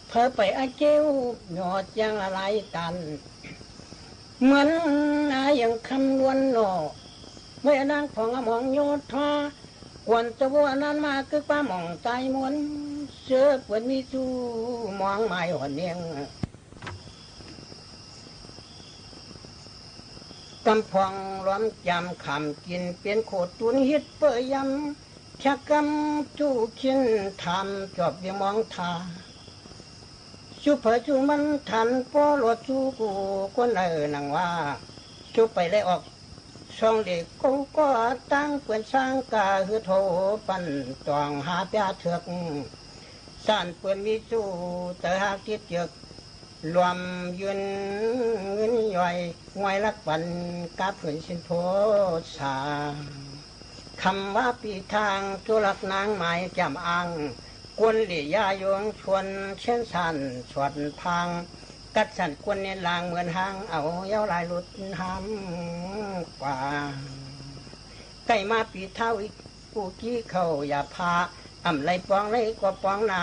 เธอไปอาเจ้าหยอดยังอะไรกันเหมือนอย่างคำล้วนหล่อเมื่อนางของมองโยธทากวนจะวัวนั้นมาคือป้ามองใจมวนเสือเปิดมีสู้มองไม่หัวเนียงกำพองร้อมจำคำกินเปลี่ยนโคตรตุนฮิตเปยยำชักกำจู้ขินทำจอบยังมองทาชูเผยชูมันทันปอหลดชูกูคนนังว่าชูไปเลยออกช่องเด็กกูก็ตั้งเปื่อนช่างกาหือโถปั่นตองหาปลาเถือกสั่นเปื่อนมีสู้แต่หากคิดเจือกรวมยืนเงินย่อยงวยรักปันกาเผื่อนสินโพสาคำว่าปีทางทุลักนางหมายจำอังกวนหลี่ยาโยงชวนเช่นสันสวดพังกัดสันกวนเนียนลางเหมือนหางเอาเย้าลายหลุดหำกว่าใกล้มาปีเท้าอีกกูกี้เขาอย่าพาอ่ำไรปองไรกว่าปองนา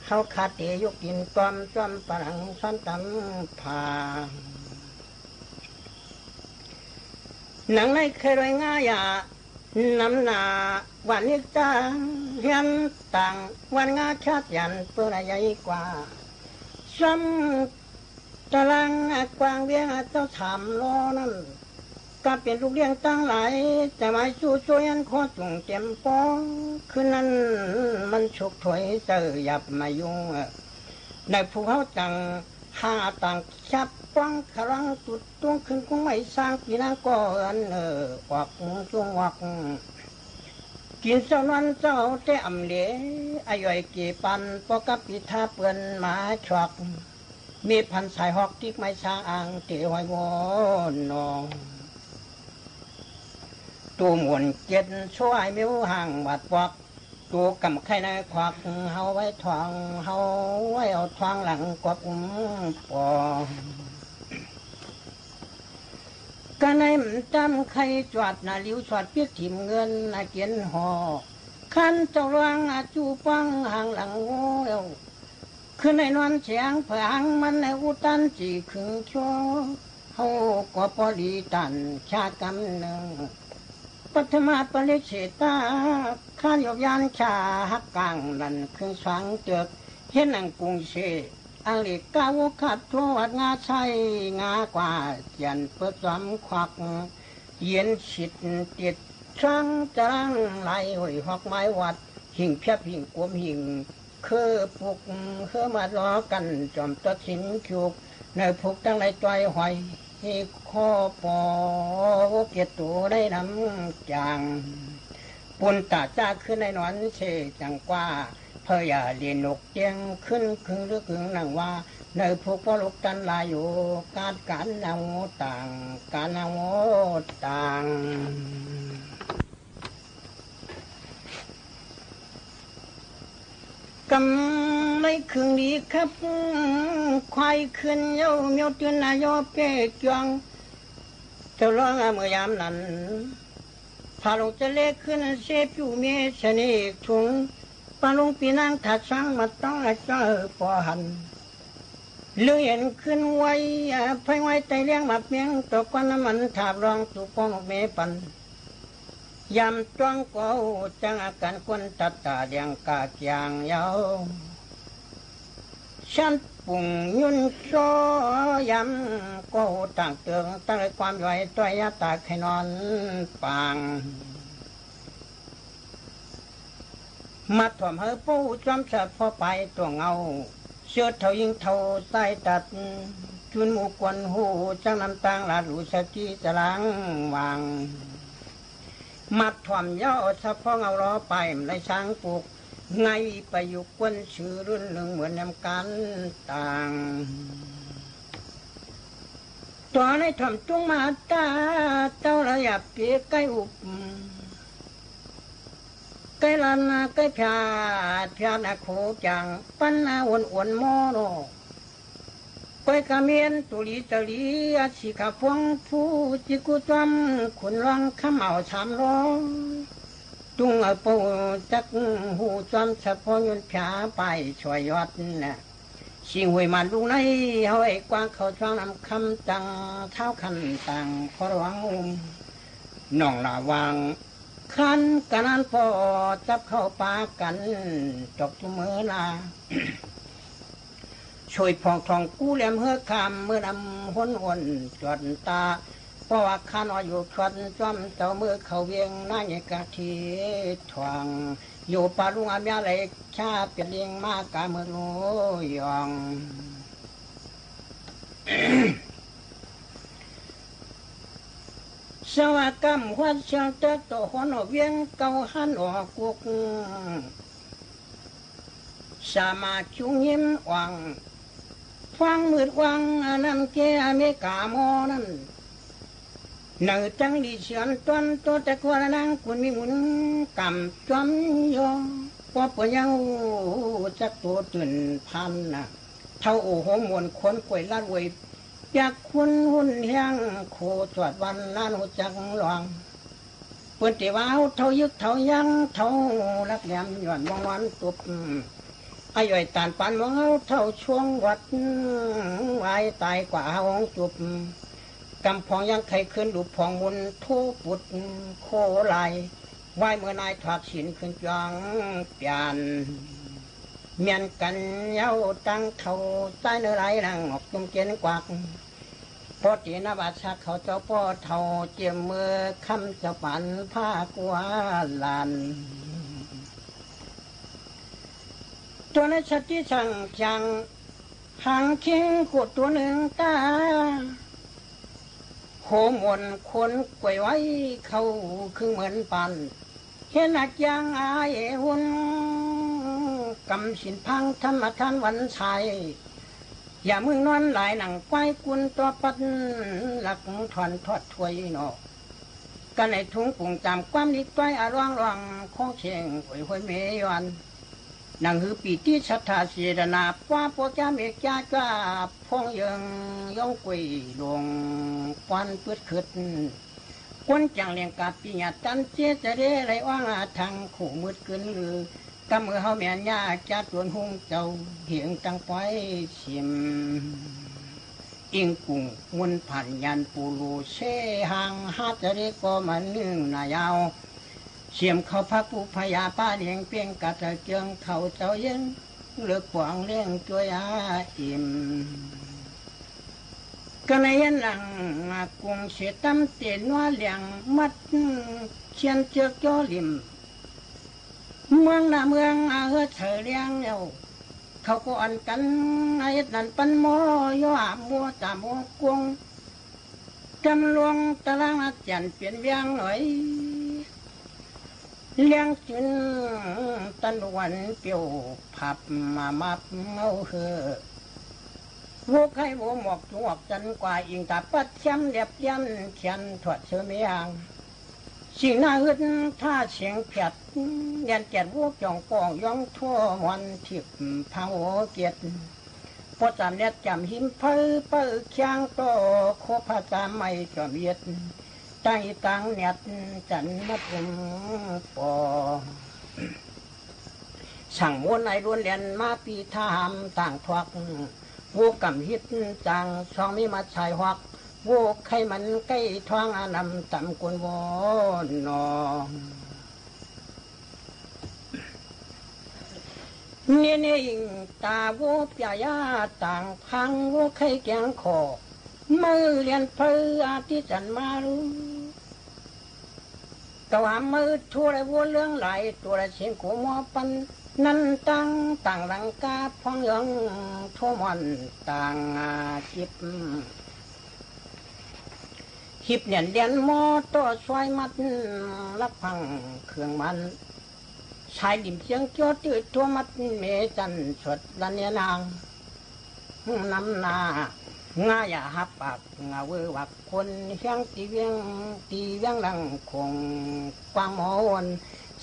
เขาขาดเตยกกินต้อมจ้อมปลังซ้อนตำผาหนังในเคยรอยง่ายน้ำหนาวันนี้จ้าเห็นต่างวันงาชาติยันเพื่อใหญ่กว่าซ้ำตะลังกวางเวียงเจ้าถามรอนั่นก็เป็นลูกเลี้ยงตั้งหลายแต่ไม่สู้ช่วยอันขอจุงเต็มปองคืนนั้นมันฉุกถอยเจอหยับมายุ่งในภูเขาต่างหาต่างชับป้องครั้งตุดตัวขึ้นคงไม่สร้างปีนาก่อนออกจงวักกินเจ้านั้นเจ้าแต่อำเลี้ยอายุกี่ปันปกับปีท่าเปื่อนมาฉวักมีพันสายหอกที่ไม่สร้างอ่างเตะหอยวนนองตัวหมุนเจ็ดช่วยมิวห่างบาดปอกตัวกำไข่ในควักเฮาไว้ทองเฮาไว้เอาทองหลังกวักปอกันในจำไข่จวดนาลิ้วจวดเปียกถิ่มเงินนาเกียนห่อขันเจ้าร่างอาจูปังห่างหลังโง่คือในนอนเสียงผางมันในอุตันจีขึงชัวเฮาก็พอดีตันชาติกำเนิดปัทมาปริเชตาข้านยกยานชาหักกลางนั่นคือสังเตือกเห็นนังกรุงเชอังเล็กก้าวขัดทั่วงาใช้งากว่าเจียนเปิดซ้ำควักเย็นฉิดติดช่างจรังไหลหอยหอกไม้วัดหิ่งเพียบหิ่งกวมหิ่งคือปุกคือมาล้อกันจอมตัดสินจุกในพุกตั้งในใจหอยที่ข้อปอเกียรตัวได้น้ำจาง ปุ่นตาจ้าขึ้นในนอนเชจังกว่าเพื่ออย่าเรียนนกเตียงขึ้นครึ่งหรือครึ่งนั่งว่าในพวกพ่อลูกตันลายอยู่การเอาต่างการเอาต่างกำไม่ครึ่งดีครับควายขึ้นเย้าเมียวตื่นนายอเป๊กยองเจ้าร้องเมื่อยามนั้นพาลงจะเล็กขึ้นเสียผิวเมียชนิดถุงปาลงปีนางถัดช่างมาต้องเจอปอหันเลื่อนขึ้นไว้ไฟไว้ใจเลี้ยงมาเพียงตัวก้อนน้ำมันถาบรองตุปองเมปันยำจ้องก็จังอาการคนตัดตาเดียงกาเกียงยาวฉันปุ่งยุ่นโซยำก็ต่างเตืองตั้งแต่ความไหวตัวยาตาไข่นอนปางมาถ่วมเฮอปูจอมเสดพอไปตัวเงาเชือดเท่ายิงเท่าใส่ตัดจุนหมูกวนหูจังน้ำตางลาดหลูสกีจะล้างวางมัดถ่วมย่อสะพองเอาล้อไปในช้างปลูกไงไปอยู่กวนชื่อรุ่นหนึ่งเหมือนนำกันต่างตัวในถ่วมจุงมาตาเจ้าระยับเปียใกล้อุบใกล้ลานใกล้พาดโคจังปั้นอ้วนโมโนไปกระเมียนตุลีตะลีอาชีขาพวงผู้จิกุจอมขุนร้องข้าเมาชามร้องจุงเอาปูจักหูจอมสะพอยุนผาไปช่วยยอดน่ะชิงหวยมันลุงในเฮาไอ้กวางเขาช่วงนำคำจังเท้าคันต่างขอระวังน้องระวังขันกันนั้นพอจับเข้าปากันจบทุกมือลา ช่วยพองทองกู้แหลมเฮือคำเมื่อนำห้นอ่อนจอดตาเพราะว่าข้านอนอยู่ชวนจอมเจ้ามือเขาเวียงน่าเงกะทีทวงอยู่ป่าลุงอาเมียเล็กชาเปลี่ยนเลี้ยงมากกาเมือโลยอง สวัสดิ์กำหัวเชียงเตโตหัวเวียงเกาหันออกกุกสามาจุงยิ้มวังฟังมืดวังนั่นเกอเมกาโมนั่นหนึ่งจังดีเสียนต้นตัวแต่กวนนางคุณมีหมุนกำจอมยอพอปะยังจักตัวตื่นพันนะเท่าโอโหมวนคนกวยลาดวยอยากคุณหุ่นเฮียงโคจวดวันล้านหัวจังหลวงเปิดตีว้าวเท่ายึกเท่ายังเท่ารักแหลมหย่อนมองวันตุบไอ้ย่อยตานปานมองเอาเท่าช่วงวัดไว้ตายกว่าหงจุบกำพองยังไข่ขึ้นดูพองมุนทูปุดโคไหลไหวเมื่อนายถอดฉินขึ้นจังเปลี่ยนเมียนกันเย้าตั้งเท่าใต้เนื้อไหลนั่งออกตุ้มเกณฑ์กวักพอตีนบาดชักเขาเจ้าพ่อเท่าเจียมมือคำเจ้าปันผ้ากวาลานตัวนั้นชัดที่ช่างจังหางคิงขวดตัวหนึ่งตาโหมวนคนกวยไว้เขาคือเหมือนปันเห็นหักยางอายหุ่นกำสินพังธรรมทานวันชัยอย่ามึงนอนหลายหนังควายกุนตัวปัดหลักถอนทอดถวยนอกกันในถุงปุ่งจำความนิดต้อยอาร่างของเชียงหวยหวยเมยอนนังหือปีที่ชัทธาเสียดนาป้าปวกจ้าเมจ้าจ้าพองยังย่องกุยลงควันเปิดขึ้นคนจังเลียงกับปีญาตันเจจะได้ไรว่างทางขู่มืดขึ้นหรือกำมือเฮาแม่นยาจัดวนหุ่งเจ้าเหียงตั้งไว้ชิมอิงกุ้งมุนผ่านยันปูรูเชหางฮาจะได้ก็มันนึ่งนายาวเสียมเขาพักผู้พยาป้าเลี้ยงเพียงกะเเจียงเขาเจ้าเย็นเลือกขวางเลี้ยงตัวยาอิ่มก็ในยันหลังกุ้งเสียตั้มเตียนว่าเลี้ยงมัดเชียนเจือกจ่อลิมเมืองหน้าเมืองเฮือเฉลียงเอวเขาก็อันกันไอ้นั่นปันโมย่อมัวตามัวกวงจำลวงตารางจันเปลี่ยนเวียงหน่อย เลี้ยงจินตันวันเปียวผับมามับเมาเฮอวัวไข่วัวหมอกจวกจันกว่าอิงตาปัดช้ำเรียบยันเขียนถอดเสือเมียงสิ่งน่าอึดท่าเสียงเพียดยันเกียดวัวจ่องป่องย่องทั่ววันทิพทางหัวเกียดพอจำเน็ตจำหิมเพ้อเคียงโตโคพาจามไม่จอมเย็ดใจตังเน็ตจันมาถึงปอสั่งมวนไอรุนเรียนมาปีทามต่างทวักวัวกำฮิตจังช่องมีมาชายหวักวัวไข่มันใกล้ท้องอนำตำกวนวอนนอเนี่ยอิงตาวัวปยายาต่างพังวัวไข่แกงคอมือเรียนเพื่อที่จันมารู้กว่ามือทั่วไรวัวเรื่องไหลตัวไรเสียงกูมอปันนั่นต่างหลังกาพองยังทั่วมันต่างจิบหิบเนี่ยเรียนมอตัวช่วยมัดรับพังเครื่องมันชายดิ่มเสียงโจดตืดทั่วมัดเมจันสดละเนียนางน้ำนาง่ายหับปากงาเวอวักคนเฮียงตีเวียงหลังคงกวางหมอน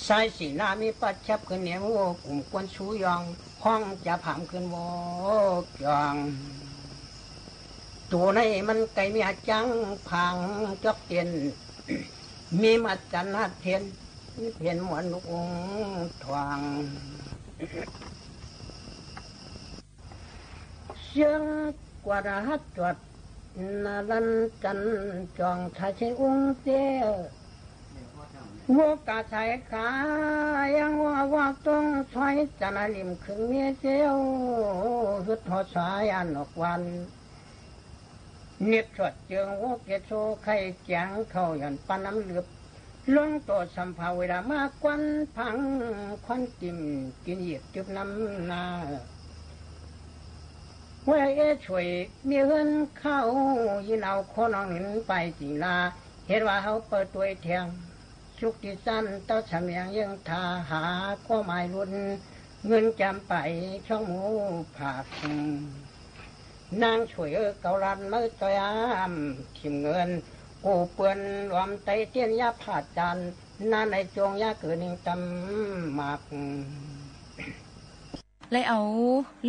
สายสีนามีปัดชับขึ้นเหนียวกลุ่มควนชูยองห้องจะผามขึ้นวอกยองตัวในมันไก่มีจังพังจอกเตียนมีมาจันหัดเพียนหมวนลูกองทวางเสียงกว่าหัดจวดนาลันจันจองชายเชงองเสียวัวกาชายขายังว่าต้องใช้จันลิมขึ้นเมียเสียวหุดหัวสายอันออกวันเน็บชดเจิงวัวเกศโซไข่แจงเข้ายันปานน้ำเหลือบล้งตัวสัมภาเวลามากวันพังควันติ่มกินเหยียบจุบน้ำนาเว้ยช่วยมีเงินเข้ายินเอาคนน้องหนินไปจริงลาเห็นว่าเขาเปิดตัวเทียงชุกที่สั้นเต้าฉมยังยังทาหาก็หมายรุ่นเงินจำไปช่องหมูผักนางช่วยเกาลันมือตอยามทิมเงินกูเปื่อนรวมไตเตี้ยนยาผาดจันนั่นในจงยาเกิดหนึ่งตำหมากเลยเอา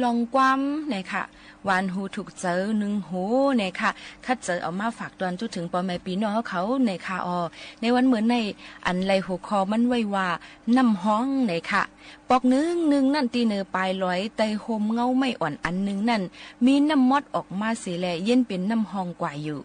ลองความเนี่ยค่ะวานหูถูกเจอหนึ่งหูเนี่ยค่ะคัดเจอเอามาฝากตอนจุดถึงปอแม่ปีน้องเขาเนี่ยค่ะในวันเหมือนในอันไรหูคอมันไว้ว่าน้ำห้องเนี่ยค่ะปอกนึงนั่นตีเนอปลายลอยไตโฮมเงาไม่อ่อนอันนึงนั่นมีน้ำมอดออกมาเสียแลเย็นเป็นน้ำห้องกว่าอยู่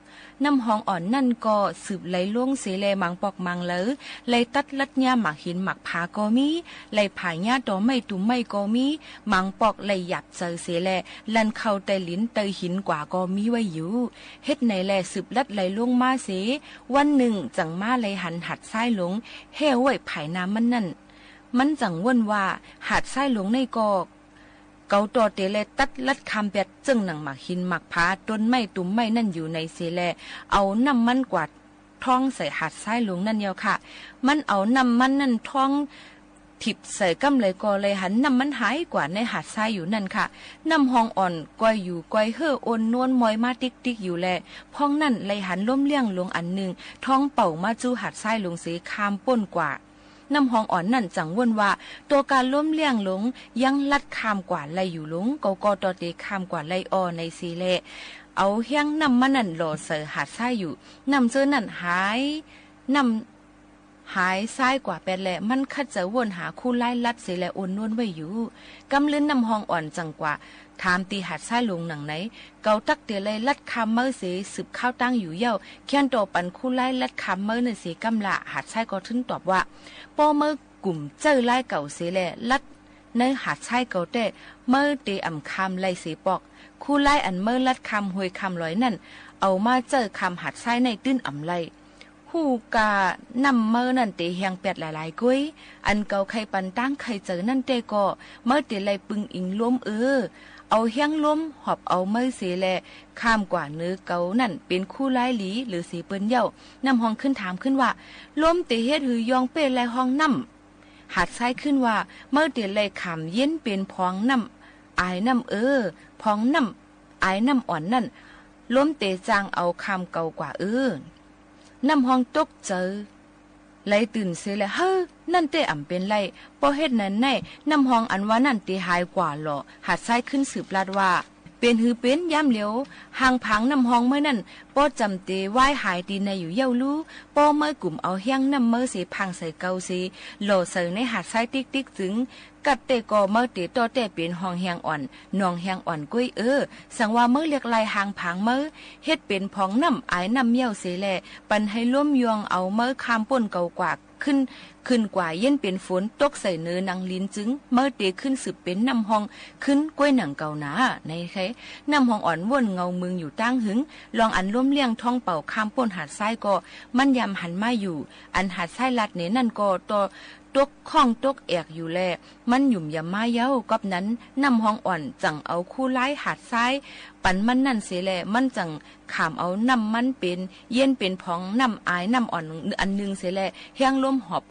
น้ำห้องอ่อนนั่นก็สืบไหลล่วงเสียแลมังปอกมังเลยไหลตัดลัดหญ้าหมักหินหมักผาก็มีไหลผาหญ้าดอกไม่ตุ่มไม่ก็มีมังปอกไหลหยับเจอเสียแลลันเข้าแต่ลิ้นเตยหินกว่าก็มีไว้อยู่เฮ็ดในแลสืบลัดไหลล่วงมาเสวันหนึ่งจังมาไหลหันหัดซ้ายหลงเฮ้ไว้ไผ่น้ำมันนั่นมันจังว่นว่าหาดไส้หลวงในกอกเกาตัวเตเลตัดลัดคำเปียดจึงหนังหมักหินหมักผาต้นไม้ตุ่มไม้นั่นอยู่ในเสแลเอาน้ำมันกวาดท้องใส่หาดไส้หลวงนั่นเดียวค่ะมันเอาน้ำมันนั่นท้องถิบใส่กำเลยก็เลยหันน้ำมันหายกว่าในหาดทรายอยู่นั่นค่ะน้ำห้องอ่อนก้อยอยู่ก้อยเฮ่อโอนนวลมอยมาติ๊กอยู่แลพ้องนั่นเลยหันล้มเลี้ยงลงอันหนึ่งท้องเป่ามาจูหาดทรายลงสีคามป้นกว่าน้ำห้องอ่อนนั่นจังว่นว่าตัวการล้มเลี้ยงหลงยังลัดคามกว่าไลอยู่หลงก็ตอเตคามกว่าไลออในสีเลเอาเฮียงน้ำมันนั่นหล่อเสือหาดทรายอยู่น้ำเจอนั่นหายซ้ายกว่าแปดแหละมันคัดจะวนหาคู่ไล่ลัดเสียแลโอนนวลไว้อยู่กำลื่นน้ำห้องอ่อนจังกว่าถามตีหัดซ้ายลงหนังไหนเกาตักเตียเลยลัดคำเมื่อเสียสืบข้าวตั้งอยู่เย้าเขียนตัวปันคู่ไล่ลัดคำเมื่อในเสียกำละหัดซ้ายก็ถึงตอบว่าปอเมื่อกลุ่มเจ้าไล่เก่าเสียแลลัดในหัดซ้ายเก่าแต่เมื่อเตอำคำไล่เสียปอกคู่ไล่อันเมื่อลัดคำหวยคำลอยนั่นเอามาเจอคำหัดซ้ายในตื้นอ่ำไล่หูกานำเมื่อนั่นเตเฮียงเป็ดหลายๆกุ้ยอันเก่าใครปันตั้งใครเจอนั่นเตก็เมื่อเตไลปึงอิงล้มเอาเฮียงล้มหอบเอาเมื่อเสียแลข้ามกว่าเนื้อเก่านั่นเป็นคู่ไล่หลีหรือสีเปิ้นเย้านำห้องขึ้นถามขึ้นว่าล้มเตเฮ็ดหือยองเป้ไลห้องน้ำ หัดใช้ขึ้นว่าเมื่อเดือนเลยขำเย็นเป็นพองน้ำอายน้ำพองน้ำอายน้ำอ่อนนั่นล้มเตจางเอาคำเก่ากว่าน้ำห้องตกเจอไหลตื่นเสียแล้วเฮ้อนั่นเตอ่ำเป็นไรพอเฮ็ดนั้นในน้ำห้องอันว่านั่นเตหายกว่าหรอหัดใช้ขึ้นสืบลาดว่าเป็นหือเป็นย่ำเหลียวห่างพังน้ำห้องเมื่อนั่นป้อจำเตไหว้หายตีในอยู่เย้ารู้ป้อเมื่อกลุ่มเอาเฮียงน้ำเมื่อเสียพังใส่เกาเสียโหลเสือในหัดใช้ติ๊กถึงกัดเตก่อเมื่อเตต่อแต่เป็นห้องเฮียงอ่อนนองเฮียงอ่อนกุ้ยสังว่าเมื่อเรียกลายห่างพังเมื่อเฮ็ดเป็นพองน้ำอายน้ำเมี่ยวเสียแลปันให้ล้มยองเอาเมื่อคามป่นเก่ากว่าขึ้นกว่าเย็นเป็นฝนตกใส่เนื้อนางลิ้นจึงเมื่อเตขึ้นสืบเป็นน้ำห้องขึ้นกล้วยหนังเก่าหนาในใครน้ำห้องอ่อนว่นเงามึงอยู่ตั้งหึงลองอันล้มเลี้ยงท้องเป่าข้ามป่นหาดทรายก็มันยำหันมาอยู่อันหาดทรายลัดเนนั่นก็ตกข้องตกแอกอยู่แลมันหยุ่มยำมาเย้ากับนั้นน้ำห้องอ่อนจังเอาคู่ไล่หาดทรายปันมันนั่นเสียแลมันจังขามเอาน้ำมันเป็นเย็นเป็นพองน้ำอายน้ำอ่อนอันนึงเสียแลแห้งลมหอบ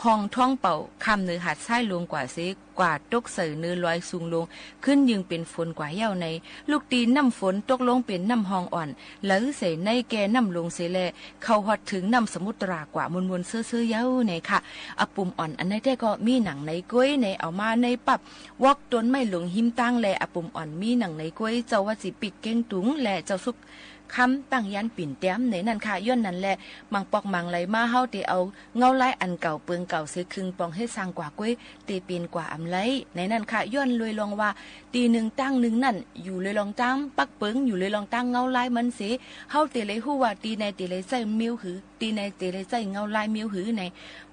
ห้องท้องเป่าคำเนื้อหัดไส้ลงกว่าเสกว่าตกใส่เนื้อลอยสูงลงขึ้นยังเป็นฝนกว่าเย้าในลูกตีน้ำฝนตกลงเป็นน้ำห้องอ่อนแล้วใส่ในแกน้ำลงเสแลเข้าฮอดถึงน้ำสมุทรากว่ามวนเสื้อเย้าในค่ะอปุ่มอ่อนอันในได้ก็มีหนังในก้อยในเอามาในปับวอกต้นไม่หลงหิมตั้งแลอปุ่มอ่อนมีหนังในก้อยเจ้าว่าสิปิกเก้งตุงและเจ้าสุกคำตั้งยันปิ่นแต้มในนั่นค่ะย้อนนั่นแหละมังปอกมังไหลมาเฮาเตเอาเงาไล่อันเก่าเปิงเก่าเสคึงปองให้สร้างกว่าก้วยเตเปลี่ยนกว่าอำไลในนั่นค่ะย้อนเลยลองว่าตีหนึ่งตั้งหนึ่งนั่นอยู่เลยลองตั้งปักเปิงอยู่เลยลองตั้งเงาไล่มันเสเฮาเตเลยฮู้ว่าตีในเตเลยใส่มิ้วหือตีในเตเลยใส่เงาไล่มิ้วหือใน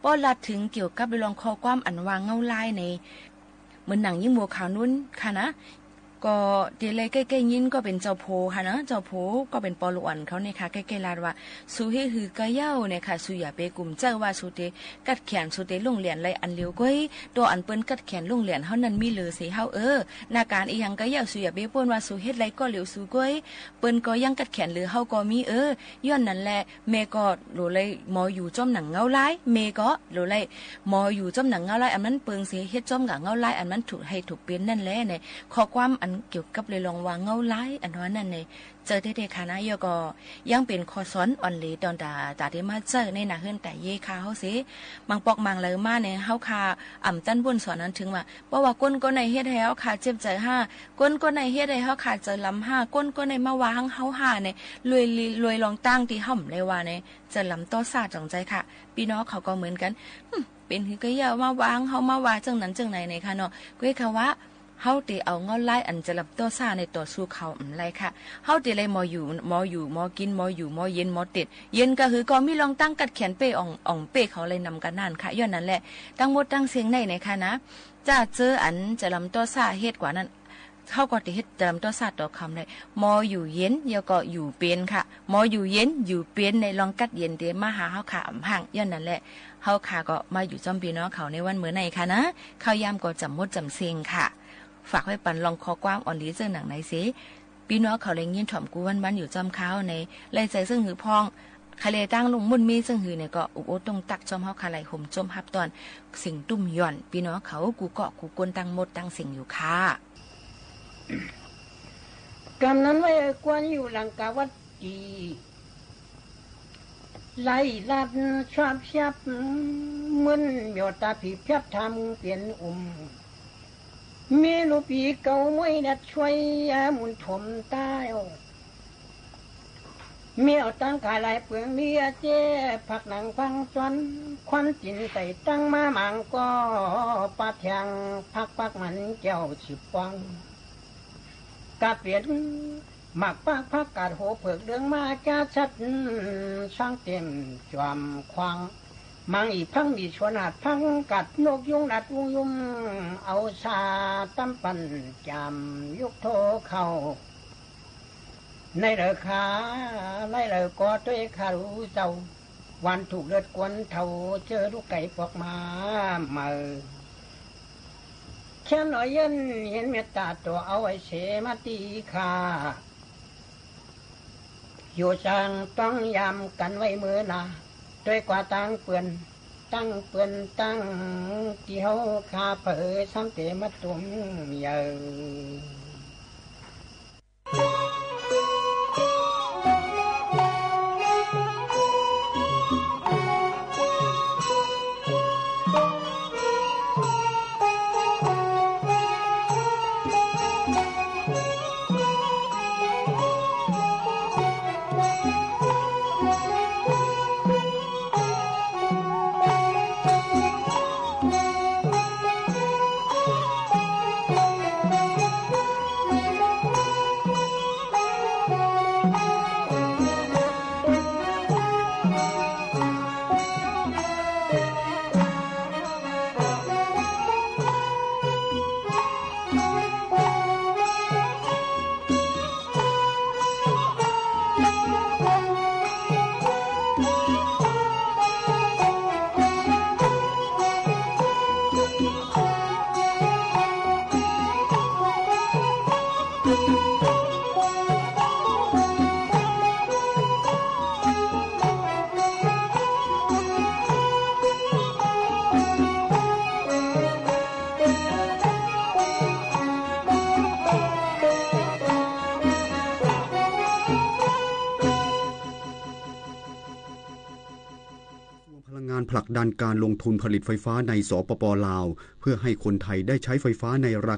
ป้อลัดถึงเกี่ยวกับไปลองคอความอันวางเงาไล่ในเหมือนหนังยิ่งบัวขาวนุ่นค่ะนะก็เดี๋ยวเลยใกล้ๆยินก็เป็นเจ้าโพค่ะนะเจ้าโพก็เป็นปอลวนเขาเนี่ยค่ะใกล้ๆลาดว่าสูเฮหือกะเย้าเนี่ยค่ะสูอย่าไปกลุ่มเจ้าว่าสูเตกัดแขนสูเตลงเหรียญไรอันเลียวก้อยตัวอันเปิ้นกัดแขนลงเหรียญเฮานั้นมีเหลือสิเฮานาการอีหยังกะเย้าสูอย่าไปป่นว่าสูเฮ็ดไรก็เหลียวสูก้อยเปิ้นก็ยังกัดแขนหรือเฮาก็มีย้อนนั่นแหละแม่ก็โหลเลยหมออยู่จ้อมหนังเงาลายแม่ก็โหลเลยหมออยู่จ้อมหนังเงาลายอันนั้นเปิงสิเฮ็ดจ้อมกับเงาลายอันนั้นถูกให้ถูกเป็นนั่นแหละเนี่ยข้อความอันเกี่ยวกับเลยลองวางเงาไล่อันนั้นนั่นเนี่ยเจอเด็กๆค่ะนะยก็ยังเป็นคอสอนอ่อนเลยตอนตาที่มาเจอในหน้าเฮือนแต่เย่ค่ะเฮาสิมังปอกมังเลยมาเนี่ยเฮาค่ะอ่ำจันบุญสอนนั้นถึงว่าเพราะว่าก้นก็ในเฮ็ดให้เฮาค่ะเจ็บใจ5ก้นก็ในเฮ็ดให้เฮาค่ะเจอลำ5ก้นก็ในมาวางเฮา5เนี่ยรวยลองตั้งที่ห่อมเลยว่าเนี่ยจะลำต่อซาจังใจค่ะพี่น้องเขาก็เหมือนกันเป็นคือก็อย่ามาวางเฮามาว่าจังนั้นจังไหนเนี่ยค่ะเนาะกุ้ยค่ะว่าเฮาติเอาเงาไล่อันจะรับต่อซ่าในต่อสู้เขาไรค่ะเฮาติเลยมออยู่มอกินมออยู่มอเย็นมอติดเย็นก็คือก็มีลองตั้งกัดแขนเป้อ่องเป้เขาเลยนำกันนั่นค่ะย้อนนั้นแหละตั้งหมดตั้งเสียงในค่ะนะจะเจออันจะลำต่อซ่าเฮ็ดกว่านั้นเขาก็ติเฮ็ดจำต่อซาต่อคำเลยมออยู่เย็นเดี๋ยวก็อยู่เป็นค่ะมออยู่เย็นอยู่เป็นในลองกัดเย็นเดี๋ยวมาหาเฮาขาห่างย้อนนั่นแหละเฮาขาก็มาอยู่จอมพี่น้องเขาในวันมื้อในค่ะนะเขายามก็จำหมดจำเสียงค่ะฝากไว้ปันลองคอกว้างอ่อนดีเจอหนังไหนสิพี่น้องเขาเลยยินถ่อมกูวันอยู่จำเขาในไล่ใจซึ่งหือพองคาเลตั้งลงมุ่นมีซึ่งหือเนี่ยก็อุโอตรงตักจอมเฮาคาไหลห่มจมฮับตอนสิ่งตุ่มย่อนพี่น้องเขากูเกาะกูกวนตั้งหมดตั้งสิ่งอยู่ค่ะกำนั้นไว้กวนอยู่หลังกาวัดจีไล่ลัดชอบชับมึนหยดตาผีเพียบทำเปลี่ยนมีลูกปีเก่าไม่ดัดช่วยหมุนถมตายเมียวตั้งกายลายเปลืองเลียเจ๊ผักหนังฟังจวนควันจินไต่ตั้งมาหมังก็ปาแทงพักมันเจ้าสิบฟังกาเปลี่ยนหมักพักกาดโหเผือกเดืองมาจ้าชัดช่างเต็มจวมควางมังอีพังมีชวนหัดพังกัดนกยุงดัดวงยุงเอาชาตั้มปันจำยุกโทเข้าในเรือขาไล่เรือกอด้วยขารู้เจ้าวันถูกเลือดกวนเท่าเจอลูกไก่ปอกมาเมื่อแค่หน่อยเย็นเห็นเมตตาตัวเอาไว้เสมาตีขาอยู่จางต้องยำกันไว้มือนาด้วยกว่าตังเปื่อนต ตั้งเปื้อนตั้งที่เฮาคาเผยซ้ำเตมาตุ่มเยอะผลักดันการลงทุนผลิตไฟฟ้าในสปป.ลาวเพื่อให้คนไทยได้ใช้ไฟฟ้าในรา